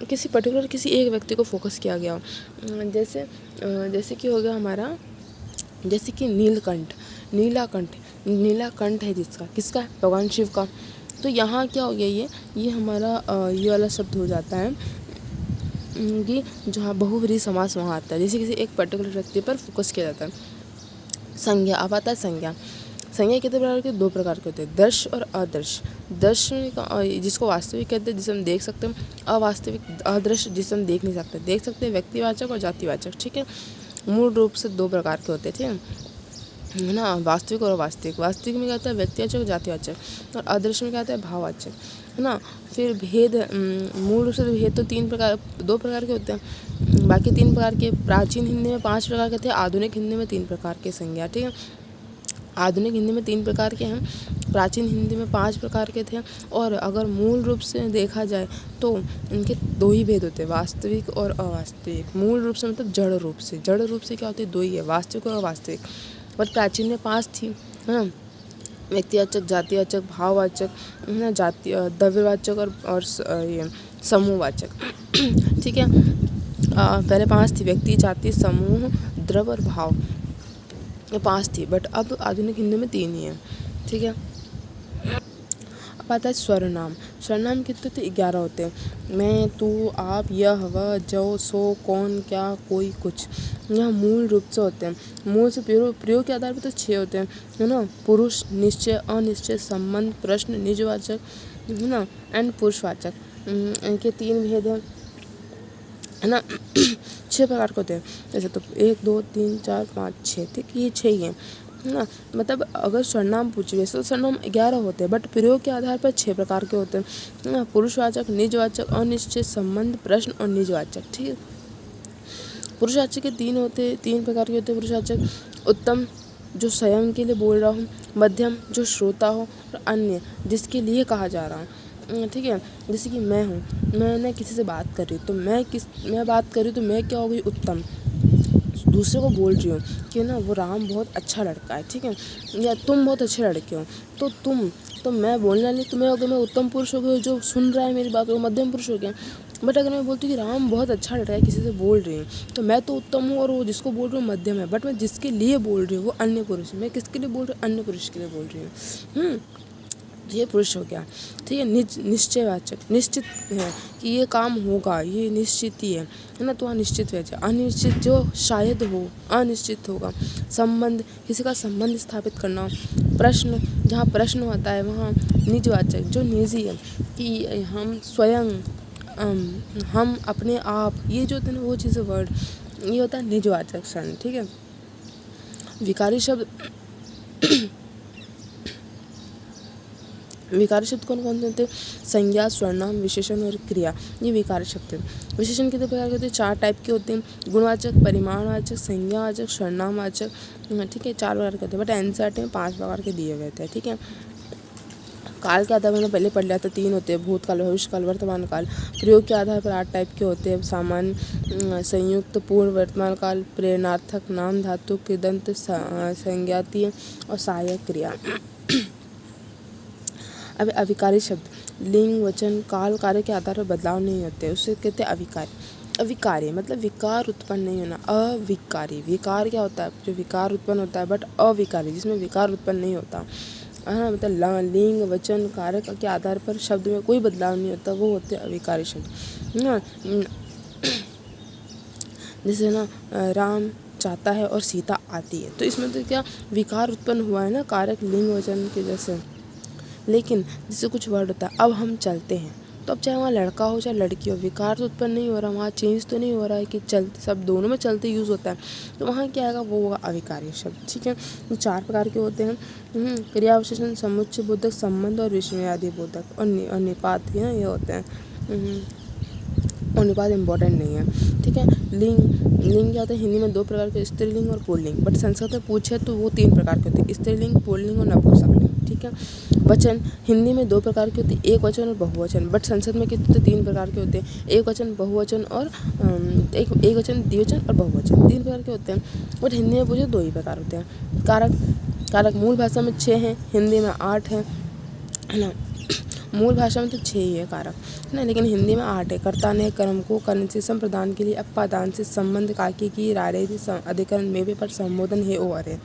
A: किसी पर्टिकुलर किसी एक व्यक्ति को फोकस किया गया हो। जैसे कि हो गया हमारा, जैसे कि नीलाकंठ है जिसका, किसका, भगवान शिव का। तो यहाँ क्या हो गया, ये हमारा ये वाला शब्द हो जाता है कि जहाँ बहुव्रीहि समास वहाँ आता है, जैसे किसी एक पर्टिकुलर व्यक्ति पर फोकस किया जाता है। संज्ञा, अब आता है संज्ञा कितने प्रकार के, 2 प्रकार के होते हैं, दर्श और अदर्श। दर्श जिसको वास्तविक कहते हैं, जिसे हम देख सकते हैं, अवास्तविक अदृश्य जिसे हम देख नहीं सकते। देख सकते हैं व्यक्तिवाचक और जातिवाचक, ठीक है। मूल रूप से 2 प्रकार के होते थे, है ना, वास्तविक और अवास्तविक। वास्तविक में क्या होता है व्यक्तिवाचक और जातिवाचक, और अदृश्य में क्या होता है भाववाचक, है ना। फिर भेद, मूल रूप से भेद तो 2 प्रकार के होते हैं, बाकी 3 प्रकार के। प्राचीन हिंदी में 5 प्रकार के थे, आधुनिक हिंदी में 3 प्रकार के संज्ञा, ठीक है। आधुनिक हिंदी में 3 प्रकार के हैं, प्राचीन हिंदी में 5 प्रकार के थे। और अगर मूल रूप से देखा जाए तो इनके 2 ही भेद होते हैं, वास्तविक और अवास्तविक। मूल रूप से मतलब जड़ रूप से क्या होती है, 2 ही है, वास्तविक और अवास्तविक। और प्राचीन में 5 थी, है ना, व्यक्तिवाचक, जातिवाचक, भाववाचक, है ना, द्रव्यवाचक और ये समूहवाचक, ठीक है। पहले 5 थी, व्यक्ति, जाति, समूह, द्रव्य और भाव, ये 5 थी। बट अब आधुनिक हिंदी में 3 ही है, ठीक है। अब आता है स्वरनाम। स्वरनाम कितने होते, 11 होते हैं। मैं, तू, आप, यह, वह, जो, सो, कौन, क्या, कोई, कुछ। यह मूल रूप से होते हैं, मूल से प्रयोग के आधार पर तो 6 होते हैं, है ना। पुरुष, निश्चय, अनिश्चय, संबंध, प्रश्न, निजवाचक, है ना, एंड पुरुषवाचक। इनके 3 भेद हैं, है ना। 6 प्रकार के होते हैं, जैसे तो 1, 2, 3, 4, 5, 6, ठीक, ये 6 ही हैं, है ना। मतलब अगर सर्वनाम पूछे वैसे तो सर्वनाम 11 होते हैं, बट प्रयोग के आधार पर 6 प्रकार के होते हैं, है ना। पुरुषवाचक, निजवाचक, अनिश्चित, संबंध, प्रश्न और निजवाचक, ठीक है। पुरुषवाचक के 3 प्रकार के होते हैं। पुरुषवाचक उत्तम, जो स्वयं के लिए बोल रहा हूँ, मध्यम, जो श्रोता हो, और अन्य, जिसके लिए कहा जा रहा हूँ, ठीक है। जैसे कि मैं हूँ, मैं किसी से बात कर रही हूँ, तो मैं बात कर रही हूँ, तो मैं क्या हो गई, उत्तम, दूसरे को बोल रही हूँ कि ना वो राम बहुत अच्छा लड़का है, ठीक है, या तुम बहुत अच्छे लड़के हो, तो तो मैं बोलने वाली, तो मैं हो गया, मैं उत्तम पुरुष हो गया, जो सुन रहा है मेरी बात, वो मध्यम पुरुष हो गया। बट अगर मैं बोलती हूँ कि राम बहुत अच्छा लड़का है, किसी से बोल रही हूँ, तो मैं तो उत्तम हूँ और वो जिसको बोल रही हूँ मध्यम है, बट मैं जिसके लिए बोल रही हूँ वो अन्य पुरुष है। मैं किसके लिए बोल रही हूँ, अन्य पुरुष के लिए बोल रही हूँ, तो ये पुरुष हो गया, ठीक है। निश्चयवाचक, निश्चित है कि ये काम होगा, ये निश्चित ही है ना, तो अनिश्चित है। अनिश्चित जो शायद हो, अनिश्चित होगा। संबंध, किसी का संबंध स्थापित करना। प्रश्न, जहाँ प्रश्न होता है वहाँ निजवाचक, जो निजी है, कि हम स्वयं, हम अपने आप, ये जो होते हैं ना वो चीज़ें, वर्ड, ये होता है निजवाचक क्षण, ठीक है। विकारी शब्द विकारी शब्द कौन कौन से होते हैं, संज्ञा, सर्वनाम, विशेषण और क्रिया, ये विकारी शब्द हैं। विशेषण कितने प्रकार के होते हैं, 4 टाइप के होते हैं, गुणवाचक, परिमाणवाचक, संज्ञावाचक, सर्वनामवाचक, ठीक है, 4 प्रकार के होते हैं। बट एनसीईआरटी में 5 प्रकार के दिए हुए थे, ठीक है। काल के आधार पर मैंने पहले पढ़ लिया था, 3 होते हैं, भूतकाल, भविष्यकाल, वर्तमान काल। प्रयोग के आधार पर 8 टाइप के होते हैं, सामान्य, संयुक्त, पूर्व, वर्तमान काल, प्रेरणार्थक, नाम धातु, कृदंत, संज्ञातीय और सहायक क्रिया। अब अविकारी शब्द, लिंग, वचन, काल, कार्य के आधार पर बदलाव नहीं होते, उससे कहते हैं अविकारी। अविकारी मतलब विकार उत्पन्न नहीं होना, अविकारी। विकार क्या होता है, जो विकार उत्पन्न होता है, बट अविकारी जिसमें विकार उत्पन्न नहीं होता, हाँ, मतलब लिंग, वचन, कार्य के आधार पर शब्द में कोई बदलाव नहीं होता, वो होते हैं अविकारी शब्द, ना। जैसे ना राम चाहता है और सीता आती है, तो इसमें तो क्या विकार उत्पन्न हुआ है ना, कारक, लिंग, वचन के जैसे। लेकिन जिससे कुछ वर्ड होता है, अब हम चलते हैं, तो अब चाहे वहाँ लड़का हो चाहे लड़की हो, विकार तो उत्पन्न नहीं हो रहा, वहाँ चेंज तो नहीं हो रहा है कि चलते, सब दोनों में चलते यूज़ होता है, तो वहाँ क्या आएगा, वो होगा अविकारी शब्द, ठीक है। तो 4 प्रकार के होते हैं, क्रिया विशेषण, समुच्चय बोधक, संबंध और विषयादि बोधक, और निपात, ये होते हैं। और निपात इम्पोर्टेंट नहीं है, ठीक है। लिंग क्या होता है, हिंदी में 2 प्रकार के, स्त्रीलिंग और पुल्लिंग, बट संस्कृत में पूछे तो वो 3 प्रकार के होते हैं, स्त्रीलिंग, पुल्लिंग और नपुंसकलिंग, ठीक है। वचन हिंदी में 2 प्रकार के होते हैं, एक वचन और बहुवचन, बट संस्कृत में कितने 3 प्रकार के होते हैं, एक वचन, बहुवचन और एक वचन, द्विवचन और बहुवचन, 3 प्रकार के होते हैं, बट हिंदी में पूछे 2 ही प्रकार होते हैं। कारक कारक मूल भाषा में 6 हैं, हिंदी में 8 हैं, है ना। मूल भाषा में तो 6 ही है कारक, है ना, लेकिन हिंदी में 8 है। कर्ता ने कर्म को कर्ण से संप्रदान के लिए अपादान से संबंध काकी की रारेति अधिकरण में पर संबोधन है ओ अरे।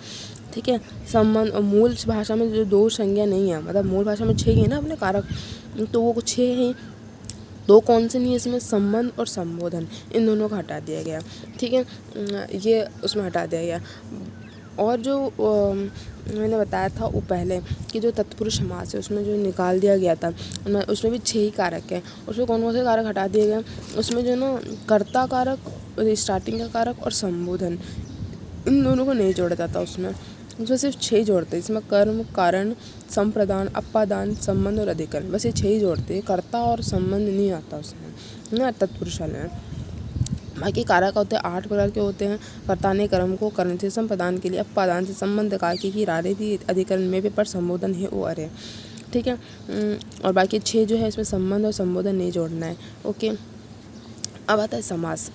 A: ठीक है, संबंध और मूल भाषा में जो 2 संज्ञा नहीं है, मतलब मूल भाषा में 6 ही है ना अपने कारक, तो वो 6 हैं। 2 कौन से नहीं है इसमें, संबंध और संबोधन, इन दोनों का हटा दिया गया। ठीक है, ये उसमें हटा दिया गया। और जो मैंने बताया था वो पहले कि जो तत्पुरुष समास है उसमें जो निकाल दिया गया था, उसमें भी 6 ही कारक हैं। उसमें कौन कौन से कारक हटा दिए गए, उसमें जो ना कर्ता कारक, स्टार्टिंग का कारक और संबोधन, इन दोनों को नहीं जोड़ा जाता उसमें सिर्फ 6 जोड़ते हैं। इसमें कर्म, कारण, संप्रदान, अपादान, संबंध और अधिकरण, बस ये 6 ही जोड़ते हैं। कर्ता और संबंध नहीं आता उसमें ना तत्पुरुष वाले में। बाकी कारक होते हैं 8 प्रकार के होते हैं। कर्ता ने कर्म को कर्ण से संप्रदान के लिए अपादान से संबंध काकी की रारेति अधिकरण में पर संबोधन है ओ अरे। ठीक है, और बाकी 6 जो है इसमें संबंध और संबोधन नहीं जोड़ना है। ओके, अब आता है समास।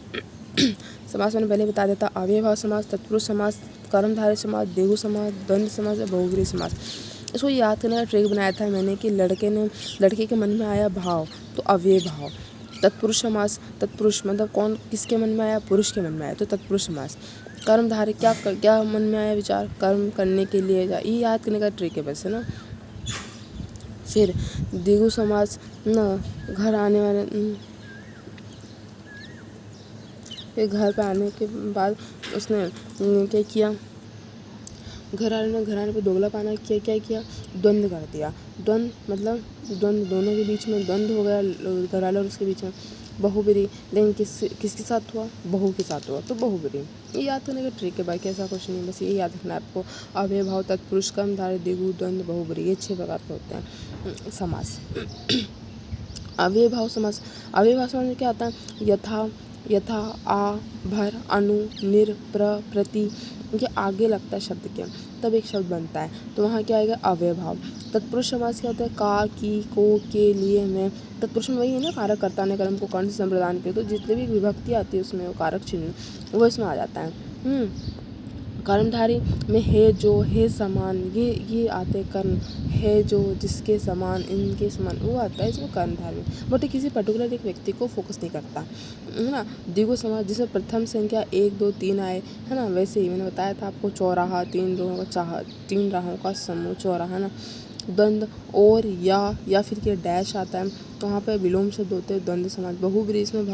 A: समास मैंने पहले बता देता, अव्ययभाव समास, तत्पुरुष समास, कर्मधारय समास, देहु समास, द्वंद्व समास और बहुब्रीहि समास। इसको याद करने का ट्रिक बनाया था मैंने कि लड़के के मन में आया भाव तो अव्यय भाव। तत्पुरुष समास, तत्पुरुष मतलब कौन किसके मन में आया, पुरुष के मन में आया तो तत्पुरुष समास। कर्मधारय क्या मन में आया विचार, कर्म करने के लिए, ये याद करने का ट्रिक है बस, है ना। फिर देहु समास ना, घर आने वाले, फिर घर पे आने के बाद उसने क्या किया, घर आने पे दोगला पाना किया, क्या किया, द्वंद्व कर दिया। द्वंद्व मतलब द्वंद्व, दोनों के बीच में द्वंद्व हो गया, घर वाले और उसके बीच में। बहुब्रीहि, लेकिन किसके साथ हुआ, बहू के साथ हुआ तो बहुब्रीहि। ये याद करने का ट्रिक है, बाकी ऐसा कुछ नहीं, बस ये याद रखना है आपको। अव्यय भाव, तत्पुरुष, कर्मधारय, देहु, द्वंद्व, बहुब्रीहि, ये 6 प्रकार के होते हैं समास। अव्यय भाव समास, अव्यय भाव समास में क्या आता है, यथा, आ, भर, अनु, निर, प्र, प्रति, के आगे लगता है शब्द के तब एक शब्द बनता है, तो वहाँ क्या आएगा, अव्यय भाव। तत्पुरुष समास क्या होता है, का, की, को, के, लिए, में। तत्पुरुष में वही है ना, कारक कर्ता ने कर्म को कर्ण से संप्रदान के, तो जितने भी विभक्ति आती है उसमें वो कारक चिन्ह वो इसमें आ जाता है। कर्मधारी में है जो, है समान, ये आते कर्म, है जो, जिसके समान, इनके समान, वो आता है इसमें कर्मधारी में। बट किसी पर्टिकुलर एक व्यक्ति को फोकस नहीं करता, है ना। द्विगु समास जिसमें प्रथम संख्या 1, 2, 3 आए, है ना, वैसे ही मैंने बताया था आपको, चौराहा, 3 राहों का समूह चौराहा ना। द्वंद्व और या फिर के डैश आता है, तो वहाँ पर विलोम शब्द होते हैं, द्वंद्व समास। बहुब्रीहि इसमें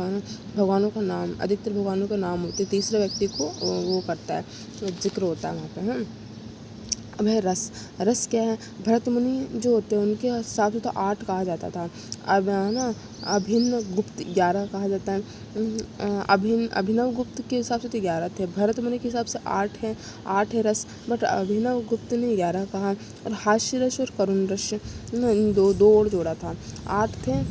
A: भगवानों का नाम, अधिकतर भगवानों का नाम होते हैं, तीसरे व्यक्ति को वो करता है, जिक्र होता है वहाँ पे, है। अब है रस क्या है, भरत मुनि जो होते हैं उनके हिसाब से तो 8 कहा जाता था। अब है ना, अभिन्न गुप्त 11 कहा जाता है। अभिनव गुप्त के हिसाब से तो 11 थे, भरत मुनि के हिसाब से 8 है रस, बट अभिनव गुप्त ने 11 कहा। और हास्य रस और करुण रस, इन दो और जोड़ा था, 8 थे,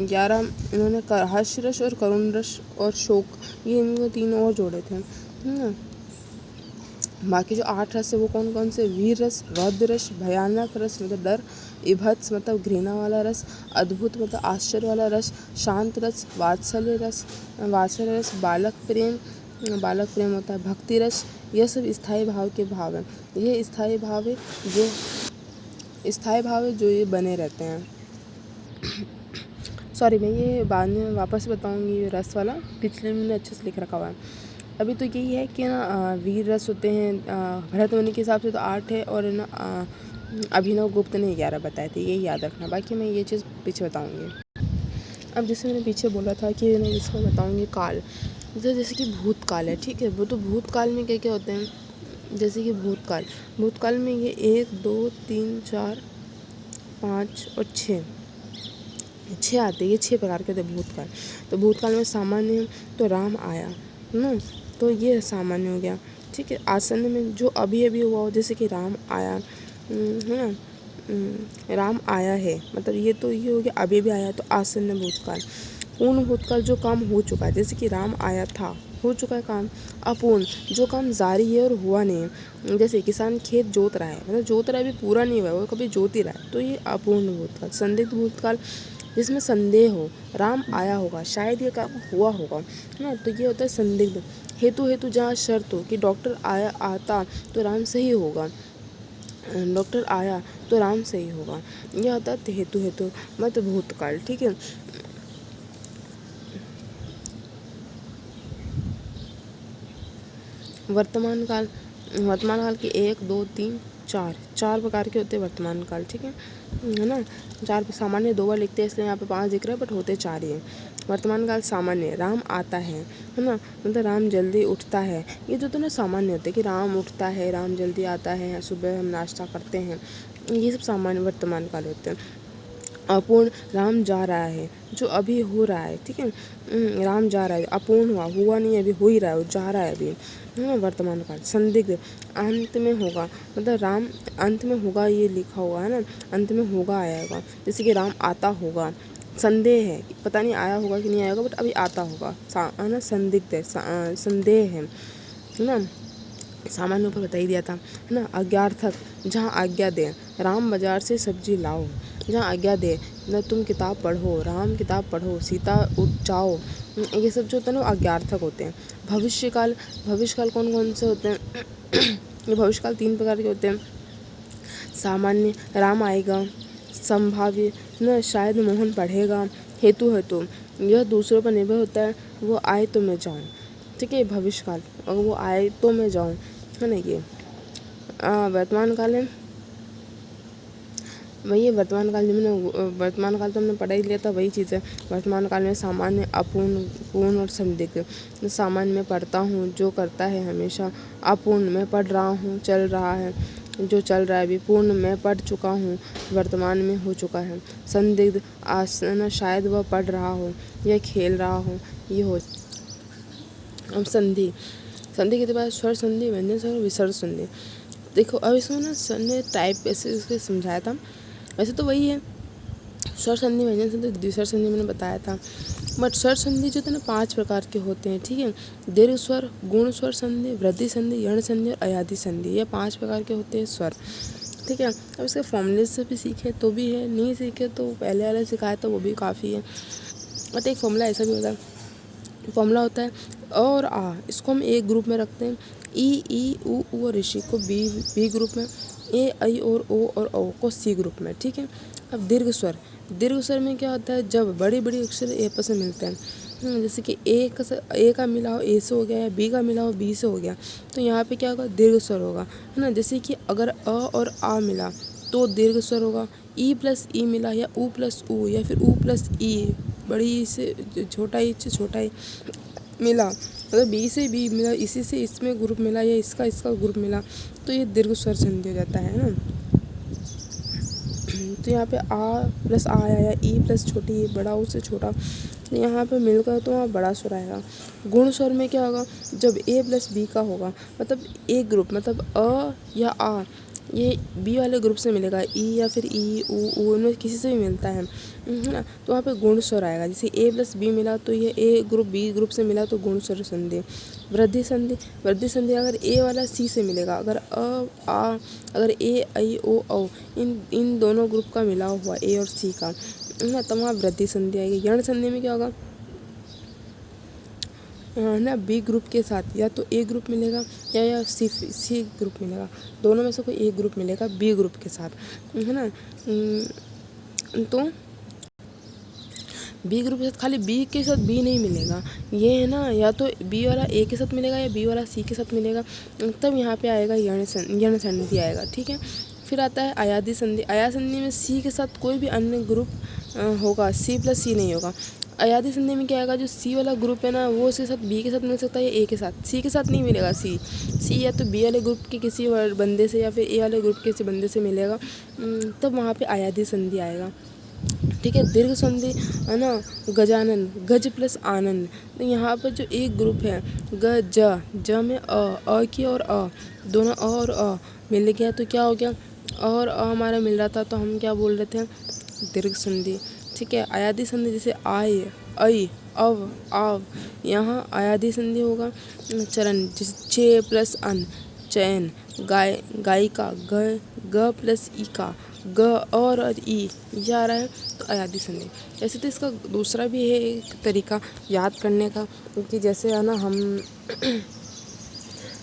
A: 11 इन्होंने हास्य रस और करुण रस और शोक, ये इनको 3 और जोड़े थे, है ना। बाकी जो 8 रस है वो कौन कौन से, वीर रस, रौद्र रस, भयानक रस मतलब डर, इभत्स मतलब घृणा वाला रस, अद्भुत मतलब आश्चर्य वाला रस, शांत रस, वात्सल्य रस, बालक प्रेम होता है, भक्ति रस। यह सब स्थायी भाव के भाव हैं। ये स्थायी भाव है जो ये बने रहते हैं। सॉरी, मैं ये बाद में वापस बताऊँगी, ये रस वाला पिछले मैंने अच्छे से लिख रखा हुआ है। अभी तो यही है कि ना, वीर रस होते हैं भरत मुनि के हिसाब से तो 8 है, और ना अभिनव गुप्त ने 11 बताए थे, यही याद रखना। बाकी मैं ये चीज़ पीछे बताऊँगी। अब जैसे मैंने पीछे बोला था कि मैं इसमें बताऊँगी काल, जैसे कि भूतकाल है, ठीक है। वो तो भूतकाल में क्या क्या होते हैं, जैसे कि भूतकाल में ये 1, 2, 3, 4, 5 और 6 आते हैं, ये 6 प्रकार के होते हैं भूतकाल। तो भूतकाल में सामान्य तो राम आया ना, तो ये सामान्य हो गया, ठीक है। आसन्न में जो अभी हुआ हो, जैसे कि राम आया, है ना, राम आया है, मतलब ये हो गया अभी आया, तो आसन्न भूतकाल। पूर्ण भूतकाल जो काम हो चुका है, जैसे कि राम आया था, हो चुका है काम। अपूर्ण जो काम जारी है और हुआ नहीं है, जैसे किसान खेत जोत रहा है, मतलब जोत रहा है, अभी पूरा नहीं हुआ है, वो कभी जोत ही रहा है, तो ये अपूर्ण भूतकाल। संदिग्ध भूतकाल जिसमें संदेह हो, राम आया होगा, शायद ये काम हुआ होगा, है ना। तो ये होता है संदिग्ध। हेतु हेतु जहाँ शर्त हो कि डॉक्टर आता तो राम सही होगा, डॉक्टर आया तो राम सही होगा, यह होता है हेतु हेतु मत भूतकाल। ठीक है। वर्तमान काल, वर्तमान काल के 1 2 3 4 प्रकार के होते हैं वर्तमान काल। ठीक है ना। 4 सामान्य 2 बार लिखते हैं इसलिए यहाँ पे 5 दिख रहा है, बट होते 4 ही हैं। वर्तमान काल सामान्य, राम आता है ना, मतलब राम जल्दी उठता है। ये जो तो ना सामान्य होते हैं कि राम उठता है, राम जल्दी आता है, सुबह हम नाश्ता करते हैं, ये सब सामान्य वर्तमान काल होते हैं। अपूर्ण, राम जा रहा है, जो अभी हो रहा है। ठीक है। राम जा रहा है, अपूर्ण हुआ नहीं, अभी हो ही रहा है, वो जा रहा है अभी, है ना, वर्तमान काल। संदिग्ध, अंत में होगा, मतलब राम अंत में होगा, ये लिखा हुआ है ना, अंत में होगा आएगा, जैसे कि राम आता होगा। संदेह है, पता नहीं आया होगा कि नहीं आएगा, बट अभी आता होगा, है ना। संदिग्ध है, संदेह है ना। सामान्य ऊपर बता ही दिया था, है ना। अज्ञार्थक, जहाँ आज्ञा दे, राम बाजार से सब्जी लाओ, जहाँ आज्ञा दे, न तुम किताब पढ़ो, राम किताब पढ़ो, सीता उठ जाओ, ये सब जो होता है ना अज्ञार्थक होते हैं। भविष्यकाल, भविष्यकाल कौन कौन से होते हैं? ये भविष्यकाल 3 प्रकार के होते हैं। सामान्य, राम आएगा, संभाव्य न, शायद मोहन पढ़ेगा। हेतु हेतु, यह दूसरों पर निर्भर होता है, वो आए तो मैं जाऊँ। ठीक है। भविष्यकाल, अगर वो आए तो मैं जाऊँ, है ना। ये वर्तमान काल है, वही है वर्तमान काल। जो मैंने वर्तमान काल तो हमने पढ़ा ही लिया था, वही चीज़ है। वर्तमान काल में सामान्य, अपूर्ण, पूर्ण और संदिग्ध। सामान्य में पढ़ता हूँ, जो करता है हमेशा। अपूर्ण, मैं पढ़ रहा हूँ, चल रहा है, जो चल रहा है अभी। पूर्ण, मैं पढ़ चुका हूँ, वर्तमान में हो चुका है। संदिग्ध, आसन, शायद वह पढ़ रहा हो या खेल रहा हो, ये हो। अब संधि, संधि के बाद स्वर संधि, व्यंजन संधि, विसर्ग संधि। देखो अब इसमें ना सर ने टाइप ऐसे इसके समझाया था, वैसे तो वही है स्वर संधि, व्यंजन संधि, द्विस्वर संधि मैंने बताया था। बट स्वर संधि जो थे ना 5 प्रकार के होते हैं। ठीक है। दीर्घ स्वर, गुण स्वर संधि, वृद्धि संधि, यण संधि और अयाधि संधि, ये 5 प्रकार के होते हैं स्वर। ठीक है। अब इसके फॉर्मूले से भी सीखे तो भी है, नहीं सीखे तो पहले वाला सिखाया तो वो भी काफ़ी है। बट एक फॉर्मूला ऐसा भी होता है, फॉर्मूला होता है अ और आ, इसको हम एक ग्रुप में रखते हैं। ई ऊ और ऋषि को बी ग्रुप में, ए आई और ओ को सी ग्रुप में। ठीक है। अब दीर्घ स्वर, दीर्घ स्वर में क्या होता है, जब बड़े बड़े अक्षर ए पर से मिलते हैं, जैसे कि ए का मिला हो ए से हो गया, या बी का मिला हो बी से हो गया, तो यहाँ पे क्या होगा, दीर्घ स्वर होगा, है ना। जैसे कि अगर अ और आ मिला तो दीर्घ स्वर होगा। ई प्लस ई मिला, या ऊ प्लस ऊ, या फिर ऊ प्लस ई, बड़ी से छोटा ई से छोटा ई मिला, अगर बी से बी मिला, इसी से इसमें ग्रुप मिला, या इसका ग्रुप मिला, तो ये दीर्घ स्वर संधि हो जाता है ना। तो यहाँ पे आ प्लस आ आया, या ई प्लस छोटी ई, बड़ा ऊ से छोटा, तो यहाँ पे मिलकर तो वहाँ बड़ा स्वर आएगा। गुण स्वर में क्या होगा, जब ए प्लस बी का होगा, मतलब एक ग्रुप, मतलब अ या आ, ये बी वाले ग्रुप से मिलेगा, ई या फिर ई ऊ इनमें किसी से भी मिलता है ना, तो वहाँ पे गुण स्वर आएगा। जैसे ए प्लस बी मिला तो ये ए ग्रुप बी ग्रुप से मिला तो गुण स्वर संधि। वृद्धि संधि, वृद्धि संधि अगर ए वाला सी से मिलेगा, अगर अ आ, अगर ए आई ओ औ, इन दोनों ग्रुप का मिला हुआ ए और सी का, है ना, तब वहाँ वृद्धि संधि आएगी। यण संधि में क्या होगा, ना बी ग्रुप के साथ या तो ए ग्रुप मिलेगा, या सी ग्रुप मिलेगा, दोनों में से कोई एक ग्रुप मिलेगा बी ग्रुप के साथ, है ना। तो बी ग्रुप के साथ खाली बी के साथ बी नहीं मिलेगा, ये है ना, या तो बी वाला ए के साथ मिलेगा या बी वाला सी के साथ मिलेगा, तब यहाँ पे आएगा यण संधि आएगा। ठीक है। फिर आता है अयाधि संधि। अयाधि संधि में सी के साथ कोई भी अन्य ग्रुप होगा, सी प्लस सी नहीं होगा। अयाधि संधि में क्या आएगा, जो सी वाला ग्रुप है ना, वो उसके साथ बी के साथ मिल सकता है, या ए के साथ, सी के साथ नहीं मिलेगा। सी या तो बी वाले ग्रुप के किसी बंदे से, या फिर ए वाले ग्रुप के किसी बंदे से मिलेगा, तब वहाँ पे अयाधि संधि आएगा। ठीक है। दीर्घ संधि, है ना, गजानन, गज प्लस आनंद, तो यहाँ पर जो एक ग्रुप है ज में अ की और अ, दोनों अ और अ मिल गया, तो क्या हो गया, और अ हमारा मिल रहा था, तो हम क्या बोल रहे थे, दीर्घ संधि। ठीक है। अयाधि संधि जैसे आय, ऐ, अव, आव, यहाँ अयाधि संधि होगा। चरण, जैसे चे प्लस अन, चयन, गायिका, ग प्लस इका, ग और ई ये आ रहा है तो अयादी संधि। ऐसे तो इसका दूसरा भी है एक तरीका याद करने का कि जैसे है ना हम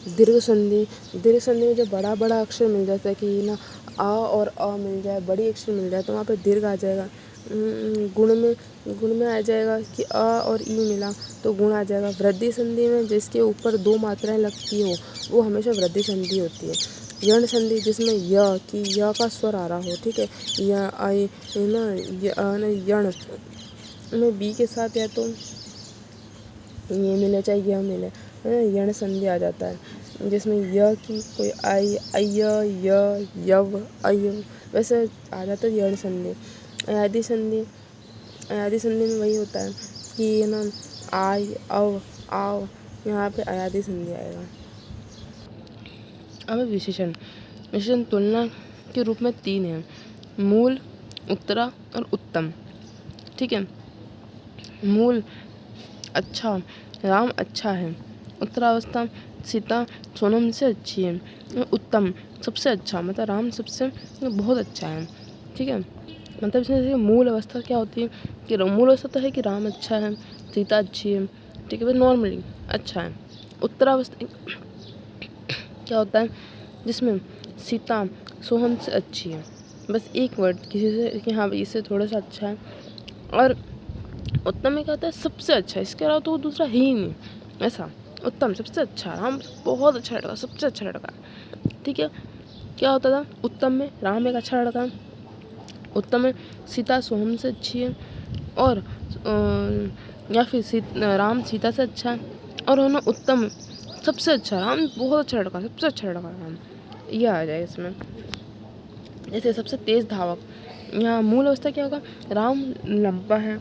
A: दीर्घ संधि में जब बड़ा बड़ा अक्षर मिल जाता है कि ना आ और अ मिल जाए, बड़ी अक्षर मिल जाए तो वहाँ पे दीर्घ आ जाएगा। गुण में आ जाएगा कि अ और ई मिला तो गुण आ जाएगा। वृद्धि संधि में जिसके ऊपर 2 मात्राएं लगती हो वो हमेशा वृद्धि संधि होती है। यण संधि जिसमें य का स्वर आ रहा हो, ठीक है, यण में बी के साथ या तो ये मिले चाहे यह मिले, यण संधि आ जाता है जिसमें य की कोई आई यव अय वैसे आ जाता है यण संधि। अयादी संधि में वही होता है कि ना आय अव आव, यहाँ पे अयादी संधि आएगा। अब विशेषण तुलना के रूप में 3 है, मूल, उत्तरा और उत्तम, ठीक है। मूल अच्छा, राम अच्छा है। उत्तरावस्था सीता सोनम से अच्छी है। उत्तम सबसे अच्छा, मतलब राम सबसे बहुत अच्छा है, ठीक है। मतलब इसमें मूल अवस्था क्या होती है कि मूल अवस्था तो है कि राम अच्छा है, सीता अच्छी है, ठीक है, वो नॉर्मली अच्छा है। उत्तरावस्था क्या होता है जिसमें सीता सोहन से अच्छी है, बस एक वर्ड किसी से कि हाँ इससे थोड़ा सा अच्छा है। और उत्तम में क्या होता है सबसे अच्छा, इसके अलावा तो वो दूसरा है ही नहीं, ऐसा। उत्तम सबसे अच्छा, राम बहुत अच्छा लड़का, सबसे अच्छा लड़का, ठीक है। क्या होता था उत्तम में राम एक अच्छा लड़का, उत्तम में सीता सोहम से अच्छी है, और या फिर राम सीता से अच्छा है, और है ना उत्तम सबसे अच्छा, राम बहुत अच्छा लड़का, सबसे अच्छा लड़का राम, यह आ जाए इसमें। जैसे सबसे तेज धावक, यहाँ मूल अवस्था क्या होगा, राम लंबा है,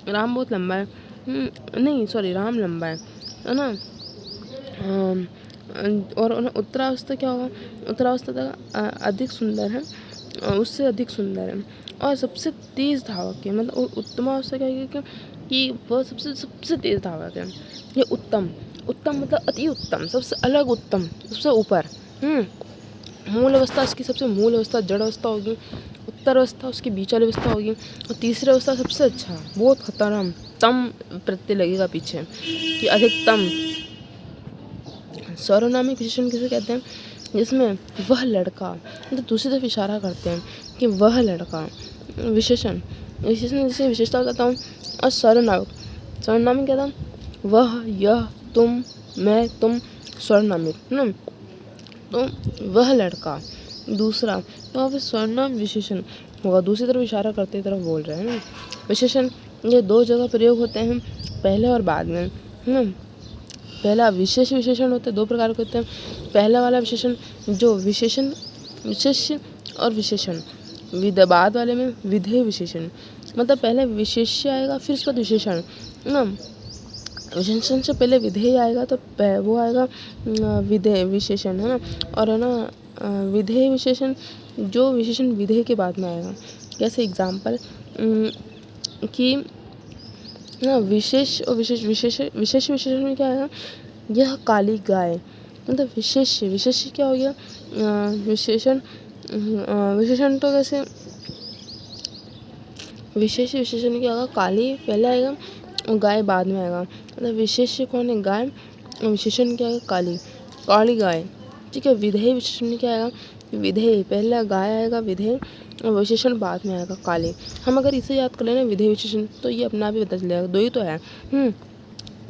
A: राम बहुत लंबा है, नहीं सॉरी राम लंबा है ना। और उत्तरावस्था क्या होगा, उत्तरावस्था तक अधिक सुंदर है, उससे अधिक सुंदर है, और सबसे तेज धावक है। मतलब उत्तमावस्था क्या है कि वह सबसे तेज धावक है। ये उत्तम मतलब अति उत्तम, सबसे अलग उत्तम, सबसे ऊपर। मूल अवस्था इसकी सबसे मूल अवस्था जड़ अवस्था होगी, उत्तर अवस्था उसकी बीच वाली अवस्था होगी, और तीसरी अवस्था सबसे अच्छा, बहुत खतरनाक, तम प्रत्यय लगेगा पीछे कि अधिकतम। सर्वनामिक विशेषण किसे कहते हैं, जिसमें वह लड़का, मतलब दूसरी तरफ इशारा करते हैं कि वह लड़का। विशेषण जैसे विशेषता बताता हूँ। और सर्वनामिक क्या था, वह यह तुम मैं तुम, सर्वनामिक है ना, तो वह लड़का। दूसरा तो वहाँ पे सर्वनाम विशेषण होगा, दूसरी तरफ इशारा करते तरफ बोल रहे हैं ना। विशेषण ये 2 जगह प्रयोग होते हैं, पहले और बाद में, है ना। पहला विशेष विशेषण होते हैं, 2 प्रकार के होते हैं। पहला वाला विशेषण जो विशेषण विशेष्य और विशेषण, बाद वाले में विधेय विशेषण, मतलब पहले विशेष्य आएगा फिर उसके बाद विशेषण ना। विशेषण से पहले विधेय आएगा तो वो आएगा विधेय विशेषण, है ना। और है ना विधेय विशेषण, जो विशेषण विधेय के बाद में आएगा। जैसे एग्जाम्पल कि ना विशेष और विशेष विशेषण में क्या आएगा, यह काली गाय, मतलब विशेष क्या हो गया, विशेषण तो वैसे विशेष विशेषण क्या होगा, काली पहले आएगा और गाय बाद में आएगा, मतलब विशेष कौन है, गाय, और विशेषण क्या है, काली गाय, ठीक है। विधेय विशेषण में क्या आएगा, विधेय पहले गाय आएगा विधेय, और विशेषण बाद में आएगा काली। हम अगर इसे याद कर लेना विधेय विशेषण तो ये अपना भी पता चल जाएगा, 2 ही तो है।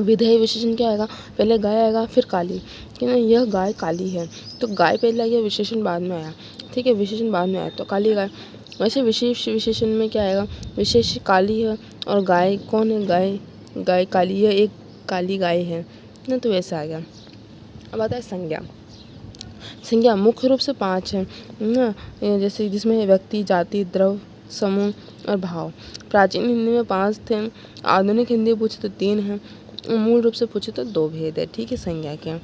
A: विधेय विशेषण क्या आएगा, पहले गाय आएगा फिर काली, कि ना यह गाय काली है, तो गाय पहले आया विशेषण बाद में आया, ठीक है, विशेषण बाद में आया तो काली गाय। वैसे विशेष विशेषण में क्या आएगा, विशेष काली है और गाय कौन है, गाय काली है, एक काली गाय है ना, तो वैसा आ गया। अब आता है संज्ञा मुख्य रूप से 5 है ना, जैसे जिसमें व्यक्ति, जाति, द्रव्य, समूह और भाव। प्राचीन हिंदी में 5 थे, आधुनिक हिंदी पूछे तो 3 हैं, मूल रूप से पूछे तो 2 भेद है, ठीक है। संज्ञा के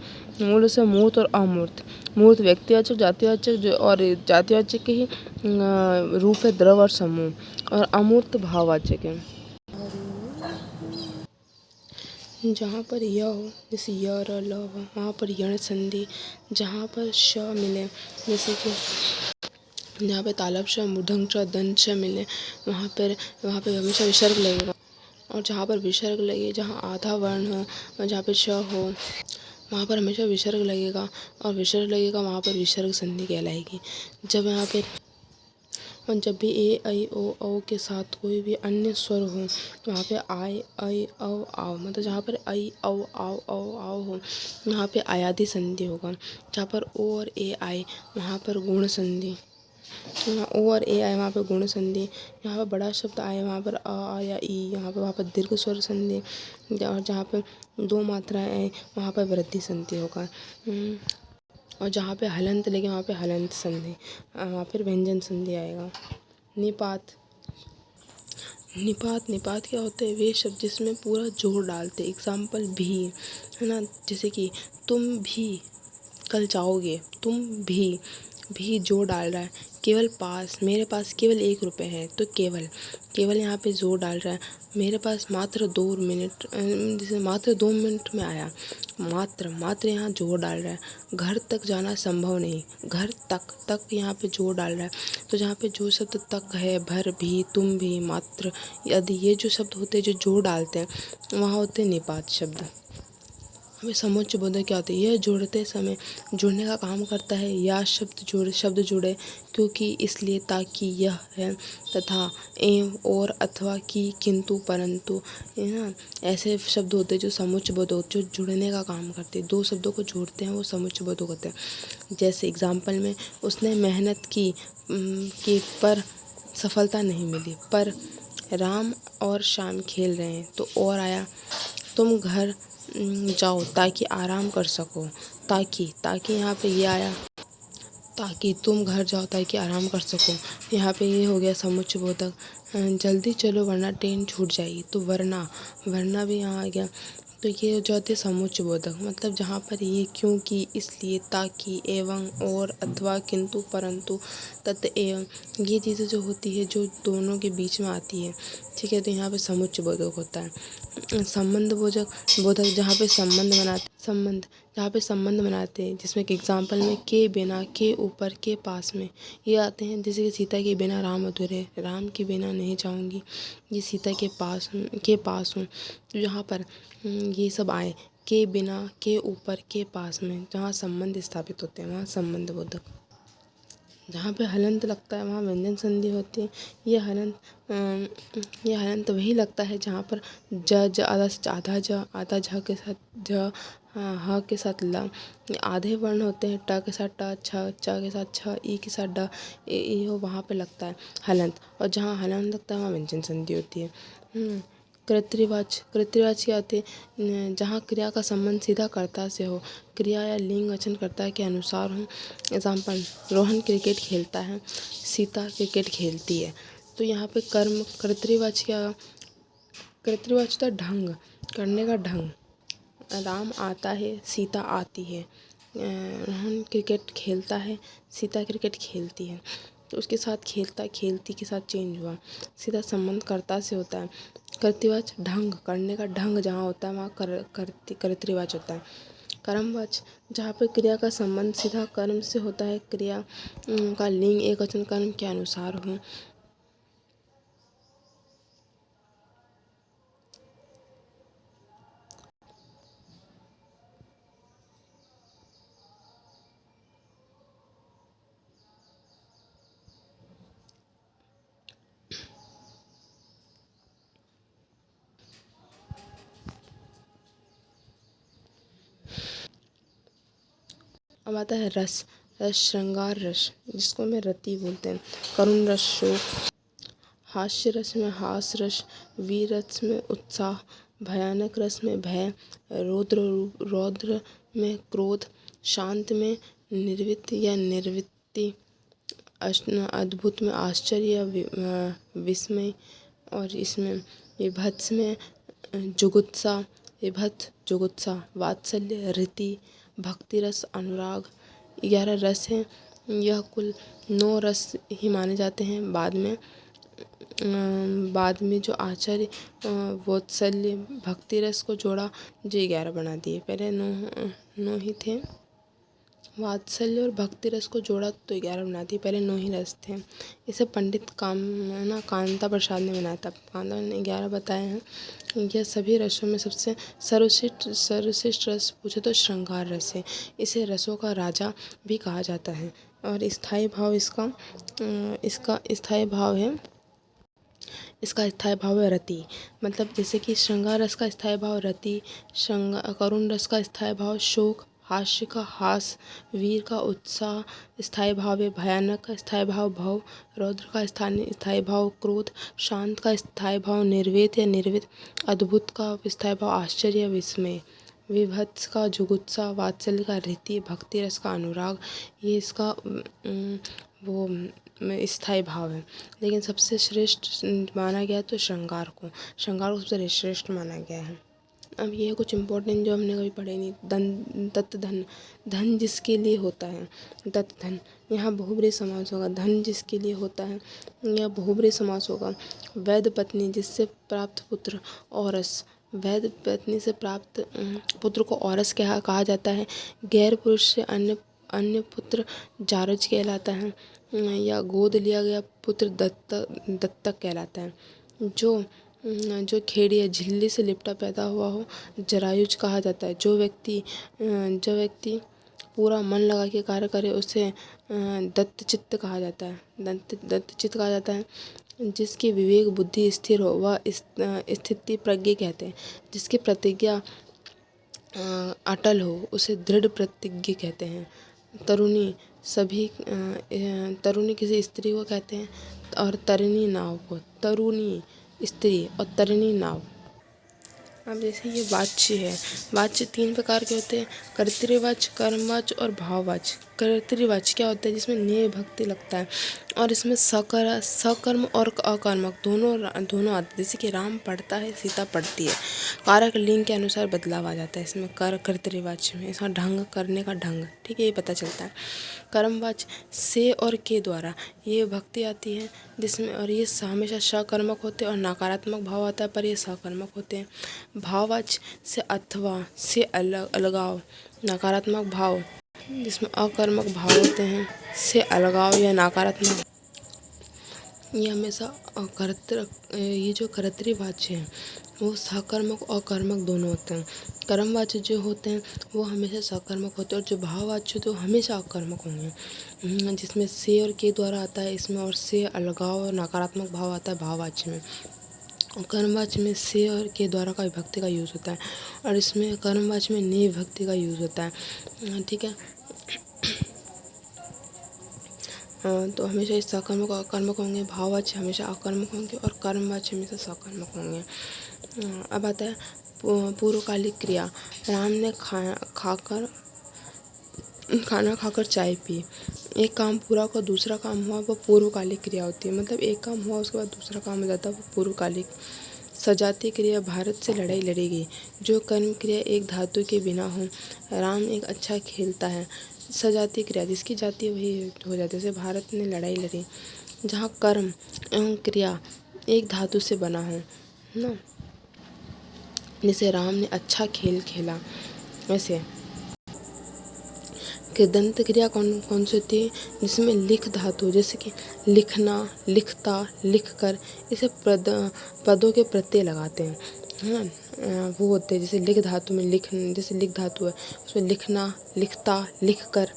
A: मूल रूप से मूर्त और अमूर्त। मूर्त व्यक्तिवाचक, जातिवाचक, जो और जातिवाचक के ही रूप है द्रव्य और समूह, और अमूर्त भाववाचक है। जहाँ पर य हो जैसे य र ल वहाँ पर यण संधि, जहाँ पर श मिले जैसे कि जहाँ पे तालब श मूर्धन्य श दंत श मिले वहाँ पर हमेशा विसर्ग लगेगा। और जहाँ पर विसर्ग लगे, जहाँ आधा वर्ण हो और जहाँ पे श हो, वहाँ पर हमेशा विसर्ग लगेगा। और विसर्ग लगेगा वहाँ पर विसर्ग संधि कहलाएगी। जब यहाँ पे और जब भी ए ऐ ओ औ के साथ कोई भी अन्य स्वर हो, वहाँ पे आय ऐ औ आओ, मतलब जहाँ पर ऐ औ आओ औ आओ हो वहाँ पे आयादी संधि होगा। जहाँ पर ओ और ए आए वहाँ पर गुण संधि, ओ और ए आए वहाँ पर गुण संधि। यहाँ पर बड़ा शब्द आए वहाँ पर आ या ई, यहाँ पर वहाँ पर दीर्घ स्वर संधि। और जहाँ पर दो मात्राएं आए वहाँ पर वृद्धि संधि होगा। और जहाँ पे हलंत लगे वहाँ पे हलंत संधि, वहाँ पर व्यंजन संधि आएगा। निपात निपात निपात क्या होते हैं? वे शब्द जिसमें पूरा जोर डालते। एग्जाम्पल भी, है ना, जैसे कि तुम भी कल जाओगे, तुम भी जोर डाल रहा है। केवल पास, मेरे पास केवल 1 रुपये है, तो केवल यहाँ पे जोर डाल रहा है। मेरे पास मात्र 2 मिनट, जैसे मात्र 2 मिनट में आया, मात्र यहाँ जोर डाल रहा है। घर तक जाना संभव नहीं, घर तक यहाँ पे जोर डाल रहा है। तो जहाँ पे जो शब्द तक है, भर भी, तुम भी, मात्र, यदि ये जो शब्द होते हैं जो जोर डालते हैं वहाँ होते हैं निपात शब्द। हमें समुच्चय बोधक क्या होता है? यह जोड़ते समय जुड़ने का काम करता है। या शब्द जुड़े क्योंकि, इसलिए, ताकि, यह है, तथा, एवं, और, अथवा, कि, किंतु, परंतु, है ना, ऐसे शब्द होते हैं जो समुच्चय बोधक, जो जुड़ने का काम करते हैं। 2 शब्दों को जोड़ते हैं वो समुच्चय बोधक होते हैं। जैसे एग्जाम्पल में, उसने मेहनत की पर सफलता नहीं मिली। पर राम और श्याम खेल रहे हैं, तो और आया। तुम घर जाओ ताकि आराम कर सको। ताकि यहाँ पे ये आया, ताकि तुम घर जाओ ताकि आराम कर सको। यहाँ पे ये हो गया समुच्चय बोधक। जल्दी चलो वरना ट्रेन छूट जाएगी, तो वरना भी यहाँ आ गया। तो ये जो होते समुच्चय बोधक, मतलब जहाँ पर ये क्योंकि, इसलिए, ताकि, एवं, और, अथवा, किंतु, परंतु, तत्, एवं, ये चीज़ें जो होती है जो दोनों के बीच में आती है, ठीक है, तो यहाँ पे समुच्चय बोधक होता है। संबंध बोधक जहाँ पे संबंध बनाते हैं, जिसमें कि एग्जाम्पल में के बिना, के ऊपर, के पास में ये आते हैं। जैसे कि सीता के बिना राम अधूरे, राम के बिना नहीं जाऊंगी, ये सीता के पास हूँ। तो यहाँ पर ये सब आए, के बिना, के ऊपर, के पास में, जहाँ संबंध स्थापित होते हैं वहाँ संबंध बोधक। जहाँ पे हलंत लगता है वहाँ व्यंजन संधि होती है। ये हलंत वही लगता है जहाँ पर ज आधा झ के साथ झ, ह के साथ ल, आधे वर्ण होते हैं। ट के साथ ट, च के साथ छ, ई के साथ ड, ई हो, वहाँ पे लगता है हलंत। और जहाँ हलंत लगता है वहाँ व्यंजन संधि होती है। कर्तृवाच्य क्या होते हैं? जहाँ क्रिया का संबंध सीधा कर्ता से हो, क्रिया या लिंग वचन कर्ता के अनुसार हो। एग्जाम्पल, रोहन क्रिकेट खेलता है, सीता क्रिकेट खेलती है। तो यहाँ पे कर्म कर्तृवाच्य होता है ढंग, करने का ढंग। राम आता है, सीता आती है। रोहन क्रिकेट खेलता है, सीता क्रिकेट खेलती है। तो उसके साथ खेलता, खेलती के साथ चेंज हुआ, सीधा संबंध कर्ता से होता है। कर्तृवाच्य ढंग, करने का ढंग जहाँ होता है वहाँ कर्तृवाच्य होता है। कर्मवाच्य जहाँ पर क्रिया का संबंध सीधा कर्म से होता है, क्रिया का लिंग एकवचन कर्म के अनुसार हो। अब आता है रस श्रृंगार रस, जिसको मैं रति बोलते हैं। करुण रस शोक, हास्य रस में हास रस, वीर रस में उत्साह, भयानक रस में भय, रौद्र में क्रोध, शांत में निर्वृत्ति या निर्वृत्ति, अद्भुत में आश्चर्य या विस्मय, और इसमें विभत्स में जुगुत्सा, वात्सल्य, रति, भक्ति रस, अनुराग। 11 रस हैं। यह कुल 9 रस ही माने जाते हैं। बाद में जो आचार्य वात्सल्य भक्ति रस को जोड़ा, जो 11 बना दिए। पहले 9 ही थे। वात्सल्य और भक्ति रस को जोड़ा तो 11 बनाती है। पहले 9 ही रस थे। इसे पंडित कांता प्रसाद ने बनाया था। कांता ने 11 बताए हैं। यह सभी रसों में सबसे सर्वश्रेष्ठ रस पूछे तो श्रृंगार रस है। इसे रसों का राजा भी कहा जाता है। और स्थायी भाव इसका स्थायी भाव है रति। मतलब जैसे कि श्रृंगार रस का स्थायी भाव रति, करुण रस का स्थायी भाव शोक, हास्य का हास, वीर का उत्साह स्थायी भाव है भयानक का स्थायी भाव भव, रौद्र का स्थायी भाव क्रोध, शांत का स्थायी भाव निर्वेद या निर्विद, अद्भुत का स्थायी भाव आश्चर्य या विस्मय, विभत्स का जुगुप्सा, वात्सल्य का रीति, भक्ति रस का अनुराग, ये इसका वो स्थायी भाव है। लेकिन सबसे श्रेष्ठ माना गया तो श्रृंगार को सबसे श्रेष्ठ माना गया है। अब ये कुछ इम्पोर्टेंट जो हमने कभी पढ़े नहीं। तत् धन जिसके लिए होता है, तत् धन, यहाँ बहुब्रीहि समास होगा। धन जिसके लिए होता है, यह बहुब्रीहि समास होगा। वैध पत्नी जिससे प्राप्त पुत्र, औरस, वैध पत्नी से प्राप्त पुत्र को औरस कहा जाता है। गैर पुरुष से अन्य पुत्र जारज कहलाता है, या गोद लिया गया पुत्र दत्तक कहलाता है। जो खेड़ी या झिल्ली से लिपटा पैदा हुआ हो जरायुज कहा जाता है। जो व्यक्ति पूरा मन लगा के कार्य करे उसे दत्तचित्त कहा जाता है। दत्तचित्त कहा जाता है। जिसकी विवेक बुद्धि स्थिर हो वह स्थिति प्रज्ञ कहते हैं। जिसकी प्रतिज्ञा अटल हो उसे दृढ़ प्रतिज्ञ कहते हैं। तरुणी किसी स्त्री को कहते हैं, और तरुणी नाव को, तरुणी स्त्री और तरुणी नाव। अब जैसे ये वाच्य है, वाच्य 3 प्रकार के होते हैं, कर्तृवाच्य, कर्मवाच्य और भाववाच्य। कर्तृवाच्य क्या होता है? जिसमें नेय भक्ति लगता है और इसमें सकर्म और अकर्मक दोनों आते। जैसे कि राम पढ़ता है, सीता पढ़ती है, कारक लिंग के अनुसार बदलाव आ जाता है इसमें कर्तृवाच्य में। इसका ढंग, करने का ढंग, ठीक है, ये पता चलता है। कर्मवाच्य से और के द्वारा ये भक्ति आती है जिसमें, और ये हमेशा सकर्मक होते हैं और नकारात्मक भाव आता है पर ये सकर्मक होते हैं। भाववाच्य से अथवा, से अलगाव, नकारात्मक भाव जिसमें अकर्मक भाव होते हैं, से अलगाव या नकारात्मक। ये हमेशा ये जो कर्तृवाच्य है वो सकर्मक और कर्मक दोनों होते हैं। कर्मवाच्य जो होते हैं वो हमेशा सकर्मक होते हैं, और जो भाववाच्य तो हमेशा अकर्मक होंगे। जिसमें से और के द्वारा आता है इसमें, और से अलगाव और नकारात्मक भाव आता है भाववाच्य में। और कर्मवाच्य में से और के द्वारा का विभक्ति का यूज़ होता है, और इसमें कर्मवाच्य में ने विभक्ति का यूज़ होता है, ठीक है। तो हमेशा इस सकर्मक और अकर्मक होंगे, भाववाच्य हमेशा अकर्मक होंगे और कर्मवाच्य हमेशा सकर्मक होंगे। अब आता है पूर्वकालिक क्रिया। राम ने खाना खाकर चाय पी। एक काम पूरा हुआ, दूसरा काम हुआ, वो पूर्वकालिक क्रिया होती है। मतलब एक काम हुआ उसके बाद दूसरा काम हो जाता है, वो पूर्वकालिक। सजातीय क्रिया, भारत से लड़ाई लड़ी गई। जो कर्म क्रिया एक धातु के बिना हो। राम एक अच्छा खेलता है। सजातीय क्रिया, जिसकी जाति वही हो जाती है। जैसे भारत ने लड़ाई लड़ी, जहाँ कर्म एवं क्रिया एक धातु से बना हो ना। जैसे राम ने अच्छा खेल खेला, वैसे कृदंत क्रिया कौन सी होती है? जिसमें लिख धातु, जैसे कि लिखना, लिखता, लिखकर, इसे पदों के प्रत्यय लगाते हैं, हाँ, वो होते हैं। जैसे लिख धातु में जैसे लिख धातु है उसमें लिखना, लिखता, लिखकर,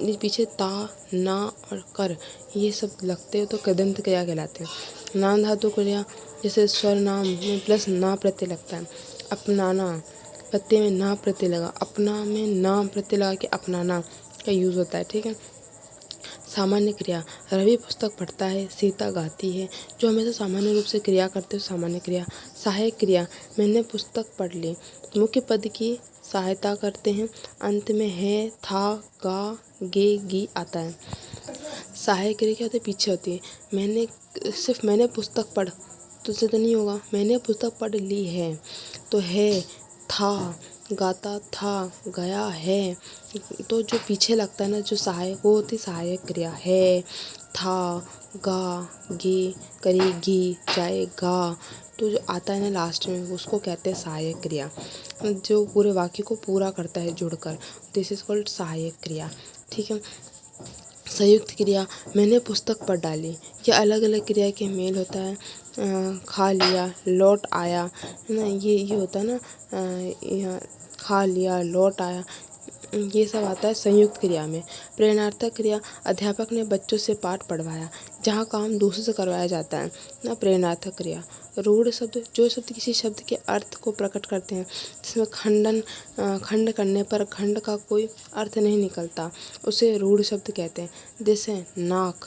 A: ये पीछे ता, ना और कर ये सब लगते हैं तो कृदंत क्रिया कहलाते हैं। नाम धातु क्रिया, जैसे स्वर नाम में प्लस ना प्रत्यय लगता है। अपनाना, प्रत्यय में ना प्रत्यय लगा, अपना में ना प्रत्यय लगा के अपनाना का यूज़ होता है, ठीक है। सामान्य क्रिया, रवि पुस्तक पढ़ता है, सीता गाती है। जो हमेशा सामान्य रूप से क्रिया करते हो सामान्य क्रिया। सहायक क्रिया, मैंने पुस्तक पढ़ ली। मुख्य पद की सहायता करते हैं। अंत में है, था, गा, गे, गी आता है। सहायक क्रिया क्या होती है? पीछे होती है। मैंने पुस्तक पढ़ तो से तो नहीं होगा। मैंने पुस्तक पढ़ ली है तो है, था, गाता था, गया है। तो जो पीछे लगता है ना, जो सहायक, वो होती सहायक क्रिया। है, था, गा, गे, करेगी, जाएगा। तो जो आता है ना लास्ट में उसको कहते हैं सहायक क्रिया, जो पूरे वाक्य को पूरा करता है जुड़कर। दिस इज कॉल्ड सहायक क्रिया। ठीक है। संयुक्त क्रिया, मैंने पुस्तक पढ़ डाली। ये अलग अलग क्रिया के मेल होता है। खा लिया, लौट आया, है ना, ये होता है ना। यहाँ खा लिया, लौट आया, ये सब आता है संयुक्त क्रिया में। प्रेरणार्थक क्रिया, अध्यापक ने बच्चों से पाठ पढ़वाया। जहाँ काम दूसरे से करवाया जाता है ना, प्रेरणार्थक क्रिया। रूढ़ शब्द, जो शब्द किसी शब्द के अर्थ को प्रकट करते हैं, जिसमें खंड करने पर खंड का कोई अर्थ नहीं निकलता, उसे रूढ़ शब्द कहते हैं। जैसे नाक,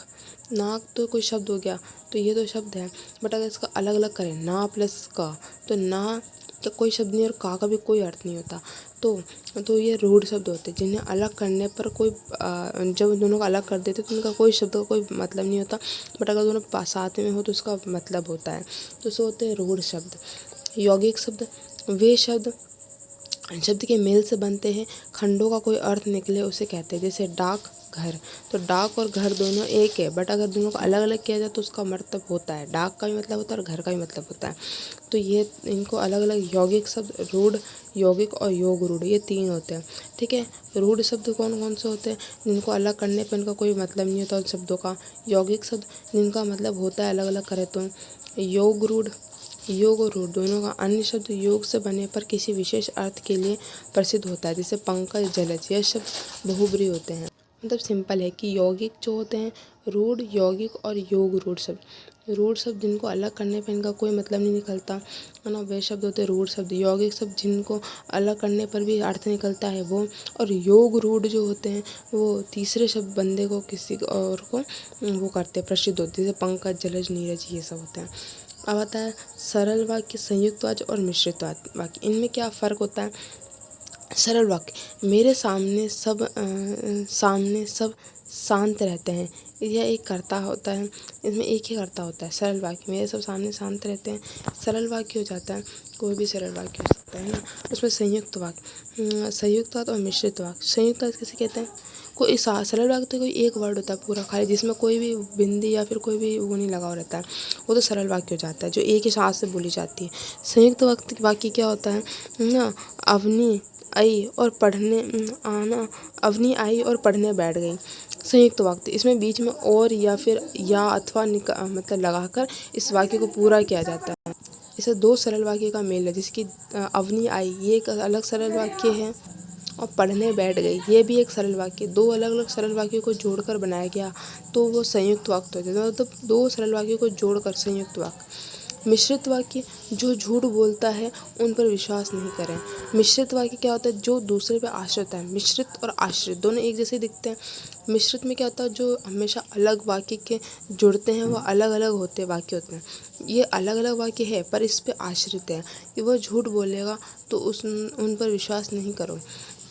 A: नाक तो कोई शब्द हो गया, तो ये तो शब्द है, बट अगर इसका अलग अलग करें ना प्लस का, तो ना का कोई शब्द नहीं और का का भी कोई अर्थ नहीं होता। तो ये रूढ़ शब्द होते हैं, जिन्हें अलग करने पर कोई जब दोनों को अलग कर देते तो उनका कोई शब्द का कोई मतलब नहीं होता, बट अगर दोनों साथ में हो तो उसका मतलब होता है। तो सो होते हैं रूढ़ शब्द। यौगिक शब्द, वे शब्द के मेल से बनते हैं, खंडों का कोई अर्थ निकले उसे कहते हैं। जैसे डाक, घर। तो डाक और घर दोनों एक है, बट अगर दोनों को अलग अलग किया जाए तो उसका मतलब होता है, डाक का भी मतलब होता है और घर का भी मतलब होता है। तो ये इनको अलग अलग यौगिक शब्द, रूढ़, यौगिक और योग रूढ़, ये तीन होते हैं। ठीक है। रूढ़ शब्द कौन कौन से होते हैं? जिनको अलग करने पर इनका कोई मतलब नहीं होता उन शब्दों का। यौगिक शब्द जिनका मतलब होता है अलग अलग करे तो। योग रूढ़, योग और रूढ़ दोनों का अन्य शब्द योग से बने पर किसी विशेष अर्थ के लिए प्रसिद्ध होता है। जैसे पंकज, जलज, यह शब्द बहुब्री होते हैं। मतलब सिंपल है कि यौगिक जो होते हैं, रूढ़, यौगिक और योग रूढ़ शब्द। रूढ़ शब्द जिनको अलग करने पर इनका कोई मतलब नहीं निकलता, है ना, वे शब्द होते हैं रूढ़ शब्द। यौगिक शब्द जिनको अलग करने पर भी अर्थ निकलता है वो। और योग रूढ़ जो होते हैं वो तीसरे शब्द बंदे को किसी और को वो करते हैं, प्रसिद्ध होते हैं। जैसे पंकज, जलज, नीरज, ये सब होते हैं। अब आता है सरल वाक्य, संयुक्त वाक्य और मिश्रित वाक्य। इनमें क्या फ़र्क होता है? सरल वाक्य, मेरे सामने सब शांत रहते हैं। यह एक कर्ता होता है, इसमें एक ही कर्ता होता है। सरल वाक्य, मेरे सब सामने शांत रहते हैं, सरल वाक्य हो जाता है। कोई भी सरल वाक्य हो सकता है ना। उसमें संयुक्त वाक्य, संयुक्त वाक्य और मिश्रित वाक्य। संयुक्त वाक्य किसे कहते हैं? कोई सरल वाक्य तो कोई एक वर्ड होता है पूरा खाली, जिसमें कोई भी बिंदी या फिर कोई भी वो नहीं लगा हुआ रहता है, वो तो सरल वाक्य हो जाता है, जो एक ही सांस से बोली जाती है। संयुक्त वाक्य क्या होता है ना, अवनी आई और पढ़ने आना, अवनी आई और पढ़ने बैठ गई। संयुक्त वाक्य, इसमें बीच में और या फिर या अथवा मतलब लगाकर इस वाक्य को पूरा किया जाता है। इसे दो सरल वाक्य का मेल है, जिसकी अवनी आई ये एक अलग सरल वाक्य है और पढ़ने बैठ गई ये भी एक सरल वाक्य। दो अलग अलग सरल वाक्यों को जोड़कर बनाया गया तो वो संयुक्त वाक्य हो जाता है। मतलब दो सरल वाक्यों को जोड़कर संयुक्त वाक्य। मिश्रित वाक्य, जो झूठ बोलता है उन पर विश्वास नहीं करें। मिश्रित वाक्य क्या होता है? जो दूसरे पर आश्रित है। मिश्रित और आश्रित दोनों एक जैसे दिखते हैं। मिश्रित में क्या होता है? जो हमेशा अलग वाक्य के जुड़ते हैं वो अलग अलग होते वाक्य होते हैं। ये अलग अलग वाक्य है पर इस पे आश्रित है कि वह झूठ बोलेगा तो उन पर विश्वास नहीं करो।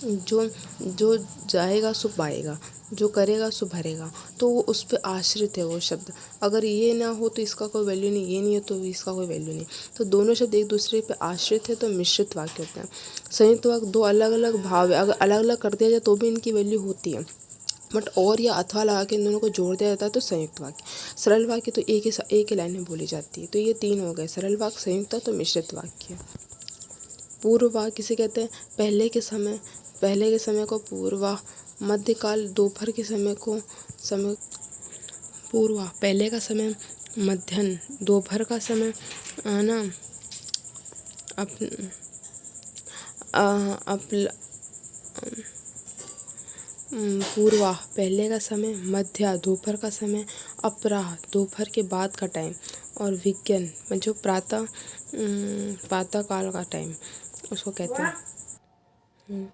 A: जो जो जाएगा सो पाएगा, जो करेगा सो भरेगा, तो वो उस पे आश्रित है वो शब्द। अगर ये ना हो तो इसका कोई वैल्यू नहीं, ये नहीं है तो इसका कोई वैल्यू नहीं। तो दोनों शब्द एक दूसरे पे आश्रित है तो मिश्रित वाक्य होता है। संयुक्त वाक्य दो अलग अलग भाव है, अगर अलग अलग कर दिया जाए तो भी इनकी वैल्यू होती है, बट और या अथवा लगा के इन दोनों को जोड़ दिया जाता है तो संयुक्त वाक्य। सरल वाक्य तो एक ही लाइन में बोली जाती है। तो ये तीन हो गए, सरल वाक्य, संयुक्त तो मिश्रित वाक्य। पूर्व वाक्य किसे कहते हैं? पहले के समय को पूर्वा, मध्यकाल, दोपहर के समय को समय पूर्वा, पहले का समय, मध्याह्न, दोपहर का समय, ना अप, अप, पूर्वा, पहले का समय, मध्या, दोपहर का समय, अपराह, दोपहर के बाद का टाइम, और विज्ञान जो प्रातः काल का टाइम उसको कहते हैं।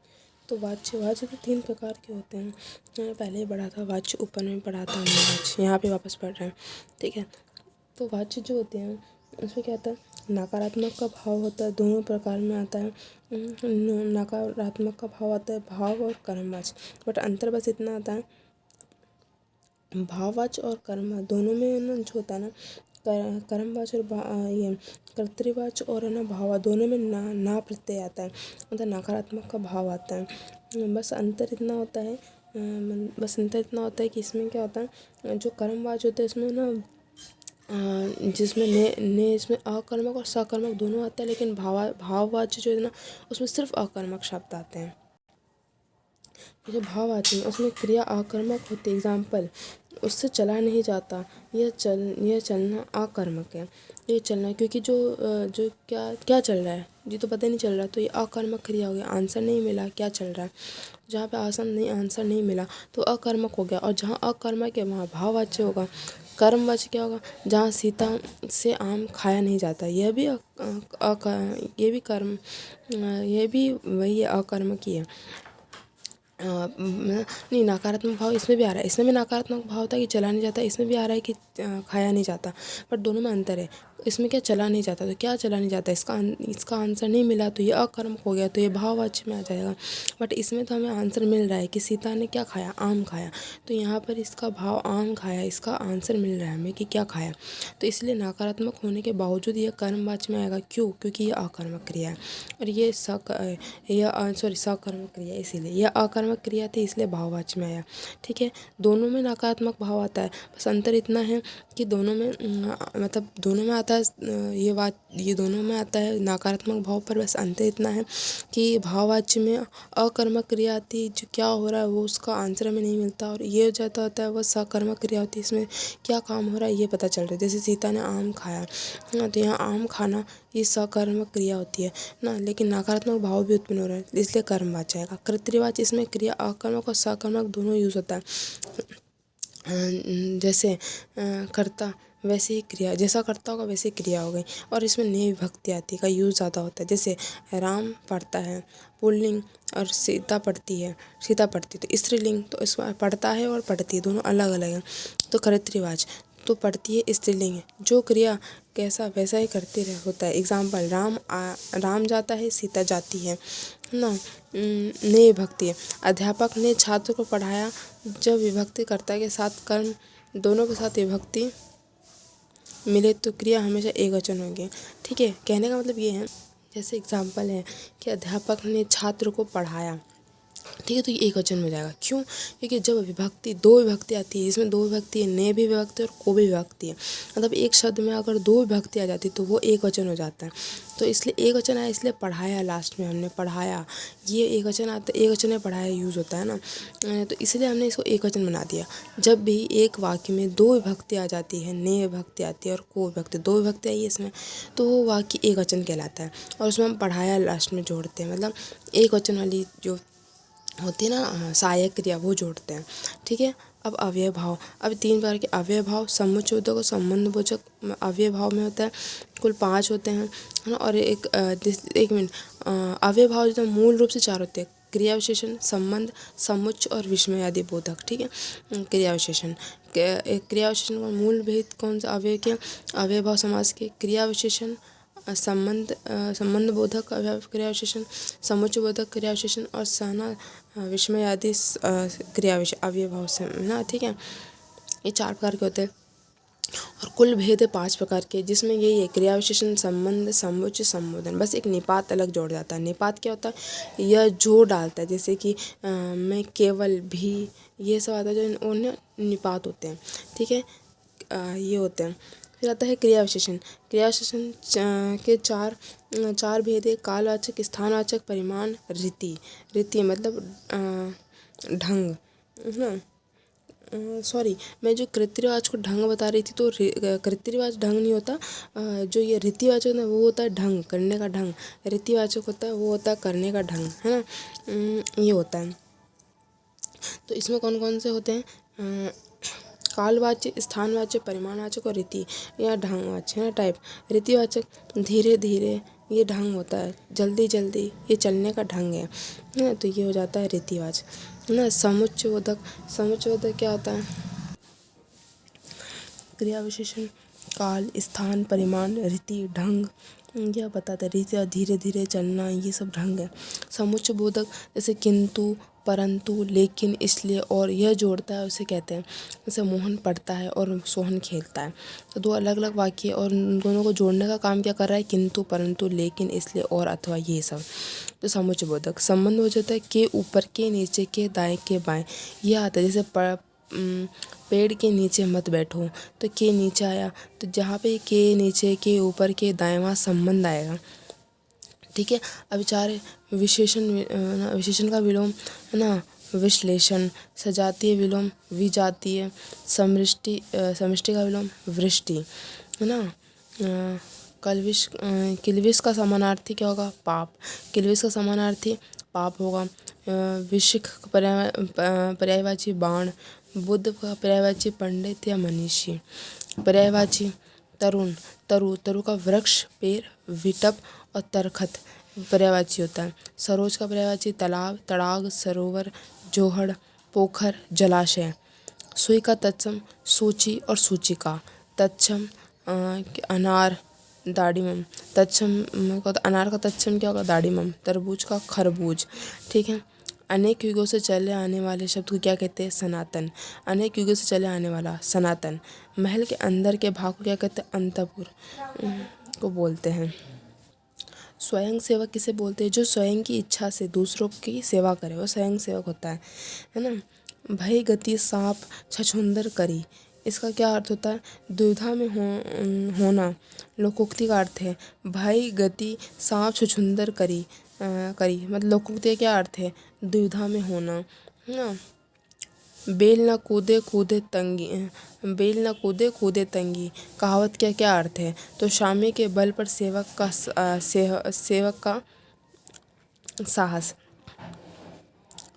A: तो वाच्य तो तीन प्रकार के होते हैं। मैंने पहले ही पढ़ा था वाच्य, ऊपर में पढ़ा था हमने वाच्य, यहाँ पे वापस पढ़ रहे हैं। ठीक है। तो वाच्य जो होते हैं उसमें क्या होता है? नकारात्मक का भाव होता है, दोनों प्रकार में आता है। नकारात्मक का भाव आता है भाव और कर्मवाच्य, बट अंतर बस इतना आता है, भाववाच्य और कर्मवाच्य दोनों में ना जो होता है ना, कर्मवाच्य और ये कर्तृवाच्य और है ना भाव, दोनों में ना प्रत्यय आता है, मतलब नकारात्मक का भाव आता है। बस अंतर इतना होता है बस अंतर इतना होता है कि इसमें क्या होता है, जो कर्मवाच्य होते हैं इसमें ना जिसमें ने इसमें अकर्मक और सकर्मक दोनों आते हैं, लेकिन भाववाच्य जो है ना उसमें सिर्फ अकर्मक शब्द आते हैं। जो भाववाच्य है उसमें क्रिया अकर्मक होती है। एग्जाम्पल, उससे चला नहीं जाता, यह चलना अकर्मक है। ये चलना, क्योंकि जो क्या चल रहा है ये तो पता ही नहीं चल रहा, तो ये अकर्मक क्रिया हो गया। आंसर नहीं मिला, क्या चल रहा है, जहाँ पे आंसर नहीं मिला तो अकर्मक हो गया। और जहाँ अकर्मक है वहाँ भाववाच्य होगा। कर्मवाच्य क्या होगा, जहाँ सीता से आम खाया नहीं जाता, यह भी ये भी वही अकर्मक ही है। नहीं, नकारात्मक भाव इसमें भी आ रहा है। इसमें भी नकारात्मक भाव था कि चला नहीं जाता, इसमें भी आ रहा है कि खाया नहीं जाता, पर दोनों में अंतर है। इसमें क्या चला नहीं जाता, तो क्या चला नहीं जाता, इसका आंसर नहीं मिला तो ये अकर्मक हो गया, तो ये भाववाच्य में आ जाएगा। बट इसमें तो हमें आंसर मिल रहा है कि सीता ने क्या खाया, आम खाया, तो यहाँ पर इसका भाव आम खाया, इसका आंसर मिल रहा है हमें कि क्या खाया, तो इसलिए नकारात्मक होने के बावजूद ये कर्मवाच्य में आएगा। क्यों? क्योंकि ये अकर्मक क्रिया है और ये सकर्मक क्रिया है, इसीलिए यह अकर्मक क्रिया थी इसलिए भाववाच्य में आया। ठीक है, दोनों में नकारात्मक भाव आता है, बस अंतर इतना है कि दोनों में मतलब दोनों में आता है ये दोनों में आता है नकारात्मक भाव, पर बस अंतर इतना है कि भाववाच्य में अकर्मक क्रिया आती है, जो क्या हो रहा है वो उसका आंसर हमें नहीं मिलता, और ये जाता होता है वो सकर्मक क्रिया होती है, इसमें क्या काम हो रहा है ये पता चल रहा है। जैसे सीता ने आम खाया ना, तो यहाँ आम खाना ये सकर्मक क्रिया होती है ना, लेकिन नकारात्मक भाव भी उत्पन्न हो रहा है, इसलिए कर्मवाच्य आएगा। कर्तृवाच्य इसमें क्रिया अकर्मक और सकर्मक दोनों यूज होता है। जैसे कर्ता वैसे ही क्रिया, जैसा कर्ता होगा वैसे क्रिया हो गई, और इसमें ने विभक्ति आती का यूज़ ज़्यादा होता है। जैसे राम पढ़ता है पुल्लिंग, और सीता पढ़ती है तो स्त्रीलिंग, तो इसमें पढ़ता है और पढ़ती है दोनों अलग अलग हैं। तो कर्तृवाच्य तो पढ़ती है स्त्रीलिंग है, जो क्रिया कैसा वैसा ही करते होता है। एग्जाम्पल, राम जाता है, सीता जाती है ना। ने विभक्ति है, अध्यापक ने छात्र को पढ़ाया, जब विभक्ति कर्ता के साथ कर्म दोनों के साथ विभक्ति मिले तो क्रिया हमेशा एकवचन होगी। ठीक है, कहने का मतलब ये है, जैसे एग्जाम्पल है कि अध्यापक ने छात्र को पढ़ाया, ठीक है, तो ये एकवचन में हो जाएगा। क्यों? क्योंकि जब दो विभक्ति आती है, इसमें दो विभक्ति है, ने भी विभक्ति और को भी विभक्ति है, मतलब एक शब्द में अगर दो विभक्ति आ जाती तो वो एकवचन हो जाता है। तो इसलिए एकवचन आया, इसलिए पढ़ाया, लास्ट में हमने पढ़ाया, ये एकवचन आता है, एकवचन में पढ़ाया यूज़ होता है ना, तो इसलिए हमने इसको एकवचन बना दिया। जब भी एक वाक्य में दो विभक्ति आ जाती है, ने विभक्ति आती है और को विभक्ति, दो विभक्ति आई है इसमें, तो वो वाक्य एकवचन कहलाता है, और उसमें हम पढ़ाया लास्ट में जोड़ते हैं, मतलब एकवचन वाली जो होती है ना सहायक क्रिया, वो जोड़ते हैं। ठीक है, अब अव्यय भाव, अब 3 प्रकार के अव्यय भाव, समुच्चयबोधक और संबंधबोधक अव्यय भाव में होता है, कुल 5 होते हैं, है ना। और एक मिनट, अव्यय भाव जो मूल रूप से 4 होते हैं, क्रिया विशेषण, संबंध, समुच्चय और विस्मय आदि बोधक। ठीक है, क्रिया विशेषण का मूल भेद कौन सा अव्यय के, अव्यय भाव समास के, क्रिया विशेषण, संबंध बोधक क्रिया विशेषण, समुच्चय बोधक क्रिया विशेषण और सहना विस्मय आदि क्रिया अव्यय भाव से ना। ठीक है, ये 4 प्रकार के होते हैं, और कुल भेद है 5 प्रकार के, जिसमें यही है क्रिया विशेषण, संबंध, समुच्चय, संबोधन। बस एक निपात अलग जोड़ जाता है। निपात क्या होता है, यह जोड़ डालता है, जैसे कि मैं, केवल, भी, ये सब आता है जो उन्हें निपात होते हैं। ठीक है, ये होते हैं। फिर आता है क्रिया विशेषण। क्रिया विशेषण के चार भेद है, कालवाचक, स्थानवाचक, परिमाण, रीति मतलब ढंग, है ना। सॉरी, मैं जो कृत्रिवाच को ढंग बता रही थी, तो कृत्रिवाच ढंग नहीं होता, जो ये रीतिवाचक होता है वो होता है ढंग, करने का ढंग। रीतिवाचक होता है वो होता है करने का ढंग, है ना, ये होता है। तो इसमें कौन कौन से होते हैं, कालवाच्य, स्थानवाचक, परिमाणवाचक और रीति या ढंगवाचक, है ना टाइप। रीतिवाचक धीरे धीरे, ये ढंग होता है, जल्दी जल्दी, ये चलने का ढंग है ना, तो ये हो जाता है रीतिवाचक, है ना। समुच्चयबोधक क्या होता है, क्रिया विशेषण, काल, स्थान, परिमाण, रीति, ढंग यह बताता है रीतिया धीरे धीरे चलना, ये सब ढंग है। समुच्चय बोधक जैसे किंतु, परंतु, लेकिन, इसलिए और यह जोड़ता है उसे कहते हैं। जैसे मोहन पढ़ता है और सोहन खेलता है, तो दो अलग अलग वाक्य और उन दोनों को जोड़ने का काम क्या कर रहा है, किंतु, परंतु, लेकिन, इसलिए और अथवा, ये सब। तो समुच्चय बोधक संबंध हो जाता है के ऊपर, के नीचे, के दाएं, के बाएं, यह आता है। जैसे पेड़ के नीचे मत बैठो, तो के नीचे आया, तो जहाँ पे के नीचे, के ऊपर, के दाएं, वहाँ संबंध आएगा। ठीक है। अब चार विशेषण का विलोम है ना, विश्लेषण, सजातीय विलोम, विजातीय, समष्टि का विलोम, वृष्टि, है ना। किल्विश का समानार्थी क्या होगा, पाप। किल्विश का समानार्थी पाप होगा। विशिख पर्यायवाची बाण। बुद्ध का पर्यायवाची पंडित या मनीषी। पर्यायवाची तरुण, तरु का वृक्ष, पेड़, विटप और तरखत पर्यायवाची होता है। सरोज का पर्यायवाची तालाब, तड़ाग, सरोवर, जोहड़, पोखर, जलाशय। सुई का तत्सम सूची और सूचिका। तत्सम अनार, दाड़ीमम। अनार का तत्सम क्या होगा, दाड़ीमम। तरबूज का खरबूज। ठीक है। अनेक युगों से चले आने वाले शब्द को क्या कहते हैं, सनातन। अनेक युगों से चले आने वाला, सनातन। महल के अंदर के भाग को क्या कहते हैं, अंतपुर को बोलते हैं। स्वयं सेवक किसे बोलते हैं, जो स्वयं की इच्छा से दूसरों की सेवा करे, वो स्वयं सेवक होता है ना। भय गति सांप छछूंदर करी, इसका क्या अर्थ होता है, दुविधा में होना। लोकोक्ति का अर्थ है भय गति सांप छछूंदर करी। मतलब लोकोक्ति का क्या अर्थ है, दुविधा में होना, है ना। बेल ना कूदे कूदे तंगी, बेल ना कूदे कूदे तंगी, कहावत का क्या अर्थ है, तो स्वामी के बल पर सेवक का साहस।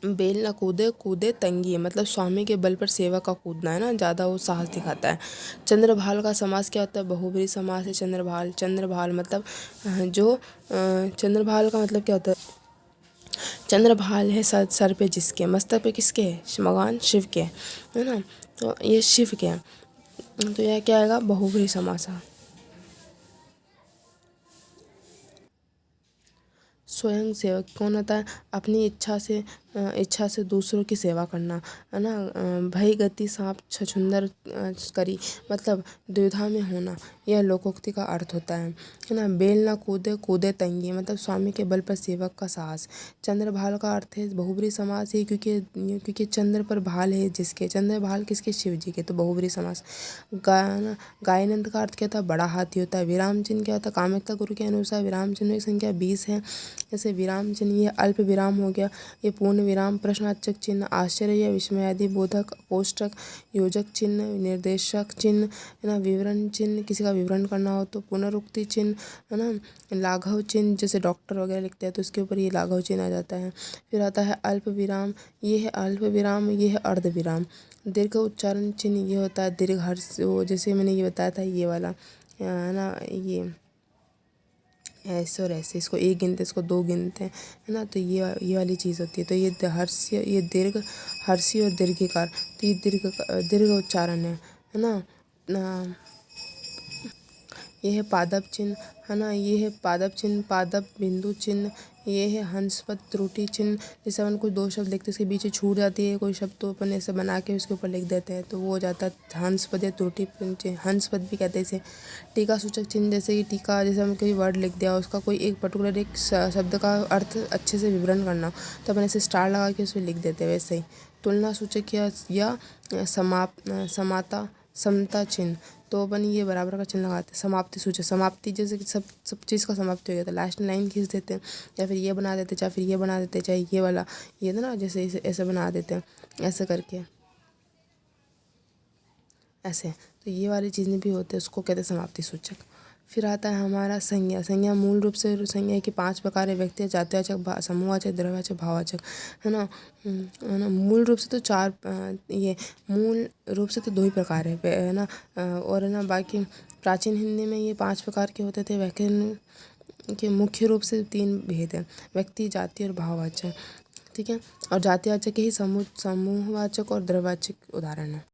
A: बेल ना कूदे कूदे तंगी मतलब स्वामी के बल पर सेवक का कूदना, है ना, ज़्यादा वो साहस दिखाता है। चंद्रभाल का समास क्या होता है, बहुब्रीहि समास है चंद्रभाल। चंद्रभाल मतलब जो चंद्रभाल का मतलब क्या होता है, चंद्रभाल है सर पे जिसके, मस्तक पे किसके है, भगवान शिव के, है ना। तो ये शिव के हैं, तो यह क्या आएगा, बहुब्रीहि समास। स्वयं सेवक कौन होता है, अपनी इच्छा से दूसरों की सेवा करना, है ना। भय गति सांप छछूंदर करी मतलब दुविधा में होना, यह लोकोक्ति का अर्थ होता है ना। बेल ना कूदे कूदे तंगी मतलब स्वामी के बल पर सेवक का साहस। चंद्रभाल का अर्थ है बहुब्रीहि समास है, क्योंकि चंद्र पर भाल है जिसके, चंद्र भाल किसके, शिव जी के, तो बहुब्रीहि समास। गायनंद का अर्थ क्या था, बड़ा हाथी होता है। विराम चिन्ह क्या होता है, कामाख्या गुरु के अनुसार विराम चिन्ह की संख्या 20 है। जैसे विराम चिन्ह ये अल्प विराम हो गया, ये पूर्ण विराम, प्रश्नवाचक चिन्ह, आश्चर्य या विस्मयादि बोधक, कोष्टक, योजक चिन्ह, निर्देशक चिन्ह, है ना, विवरण चिन्ह, किसी का विवरण करना हो तो पुनरुक्ति चिन्ह, है ना, लाघव चिन्ह, जैसे डॉक्टर वगैरह लिखते हैं तो इसके ऊपर ये लाघव चिन्ह आ जाता है। फिर आता है अल्प विराम, ये है अल्प विराम, ये है अर्ध विराम। दीर्घ उच्चारण चिन्ह ये होता है दीर्घ हर्ष, वो जैसे मैंने ये बताया था ये वाला, है ना, ये ऐसे और ऐसे, इसको एक गिनते इसको दो गिनते हैं, है ना। तो ये वाली चीज़ होती है। तो ये हर्ष्य, ये दीर्घ, हर्षी और दीर्घिकार, तो ये दीर्घ उच्चारण है ना। ये है पादप चिन्ह, है ना, ये है पादप चिन्ह, पादप बिंदु चिन्ह, ये है हंसपद त्रुटि चिन्ह। जैसे अपन कोई दो शब्द लिखते हैं उसके बीच छूट जाती है कोई शब्द, तो अपन ऐसे बना के उसके ऊपर लिख देते हैं, तो वो हो जाता है हंसपद या त्रुटि चिन्ह, हंसपद भी कहते हैं इसे। टीका सूचक चिन्ह, जैसे कि टीका, जैसे हम कोई वर्ड लिख दिया उसका कोई एक पर्टिकुलर एक शब्द का अर्थ अच्छे से विवरण करना, तो अपन ऐसे स्टार लगा के उसमें लिख देते हैं वैसे ही। तुलना सूचक या समाता समता चिन्ह, तो अपन ये बराबर का चिन्ह लगाते हैं। समाप्ति सूचक, समाप्ति जैसे कि सब चीज़ का समाप्ति हो गया तो लास्ट में लाइन खींच देते हैं, या फिर ये बना देते हैं, चाहे फिर ये बना देते हैं, चाहे ये वाला ये ना, जैसे ऐसे बना देते हैं ऐसे करके ऐसे। तो ये वाली चीज़ें भी होती है, उसको कहते हैं समाप्ति सूचक। फिर आता है हमारा संज्ञा। संज्ञा मूल रूप से संज्ञा की 5 प्रकार है, व्यक्ति, जातिवाचक, समूहवाचक, द्रव्यवाचक, भाववाचक, है ना। मूल रूप से तो ये मूल रूप से तो 2 ही प्रकार है ना, और है ना बाकी प्राचीन हिंदी में ये 5 प्रकार के होते थे। व्याकरण के मुख्य रूप से 3 भेद हैं, व्यक्ति, जाति और भाववाचक, ठीक है। और जातिवाचक के ही समूहवाचक और द्रव्यवाचक उदाहरण है।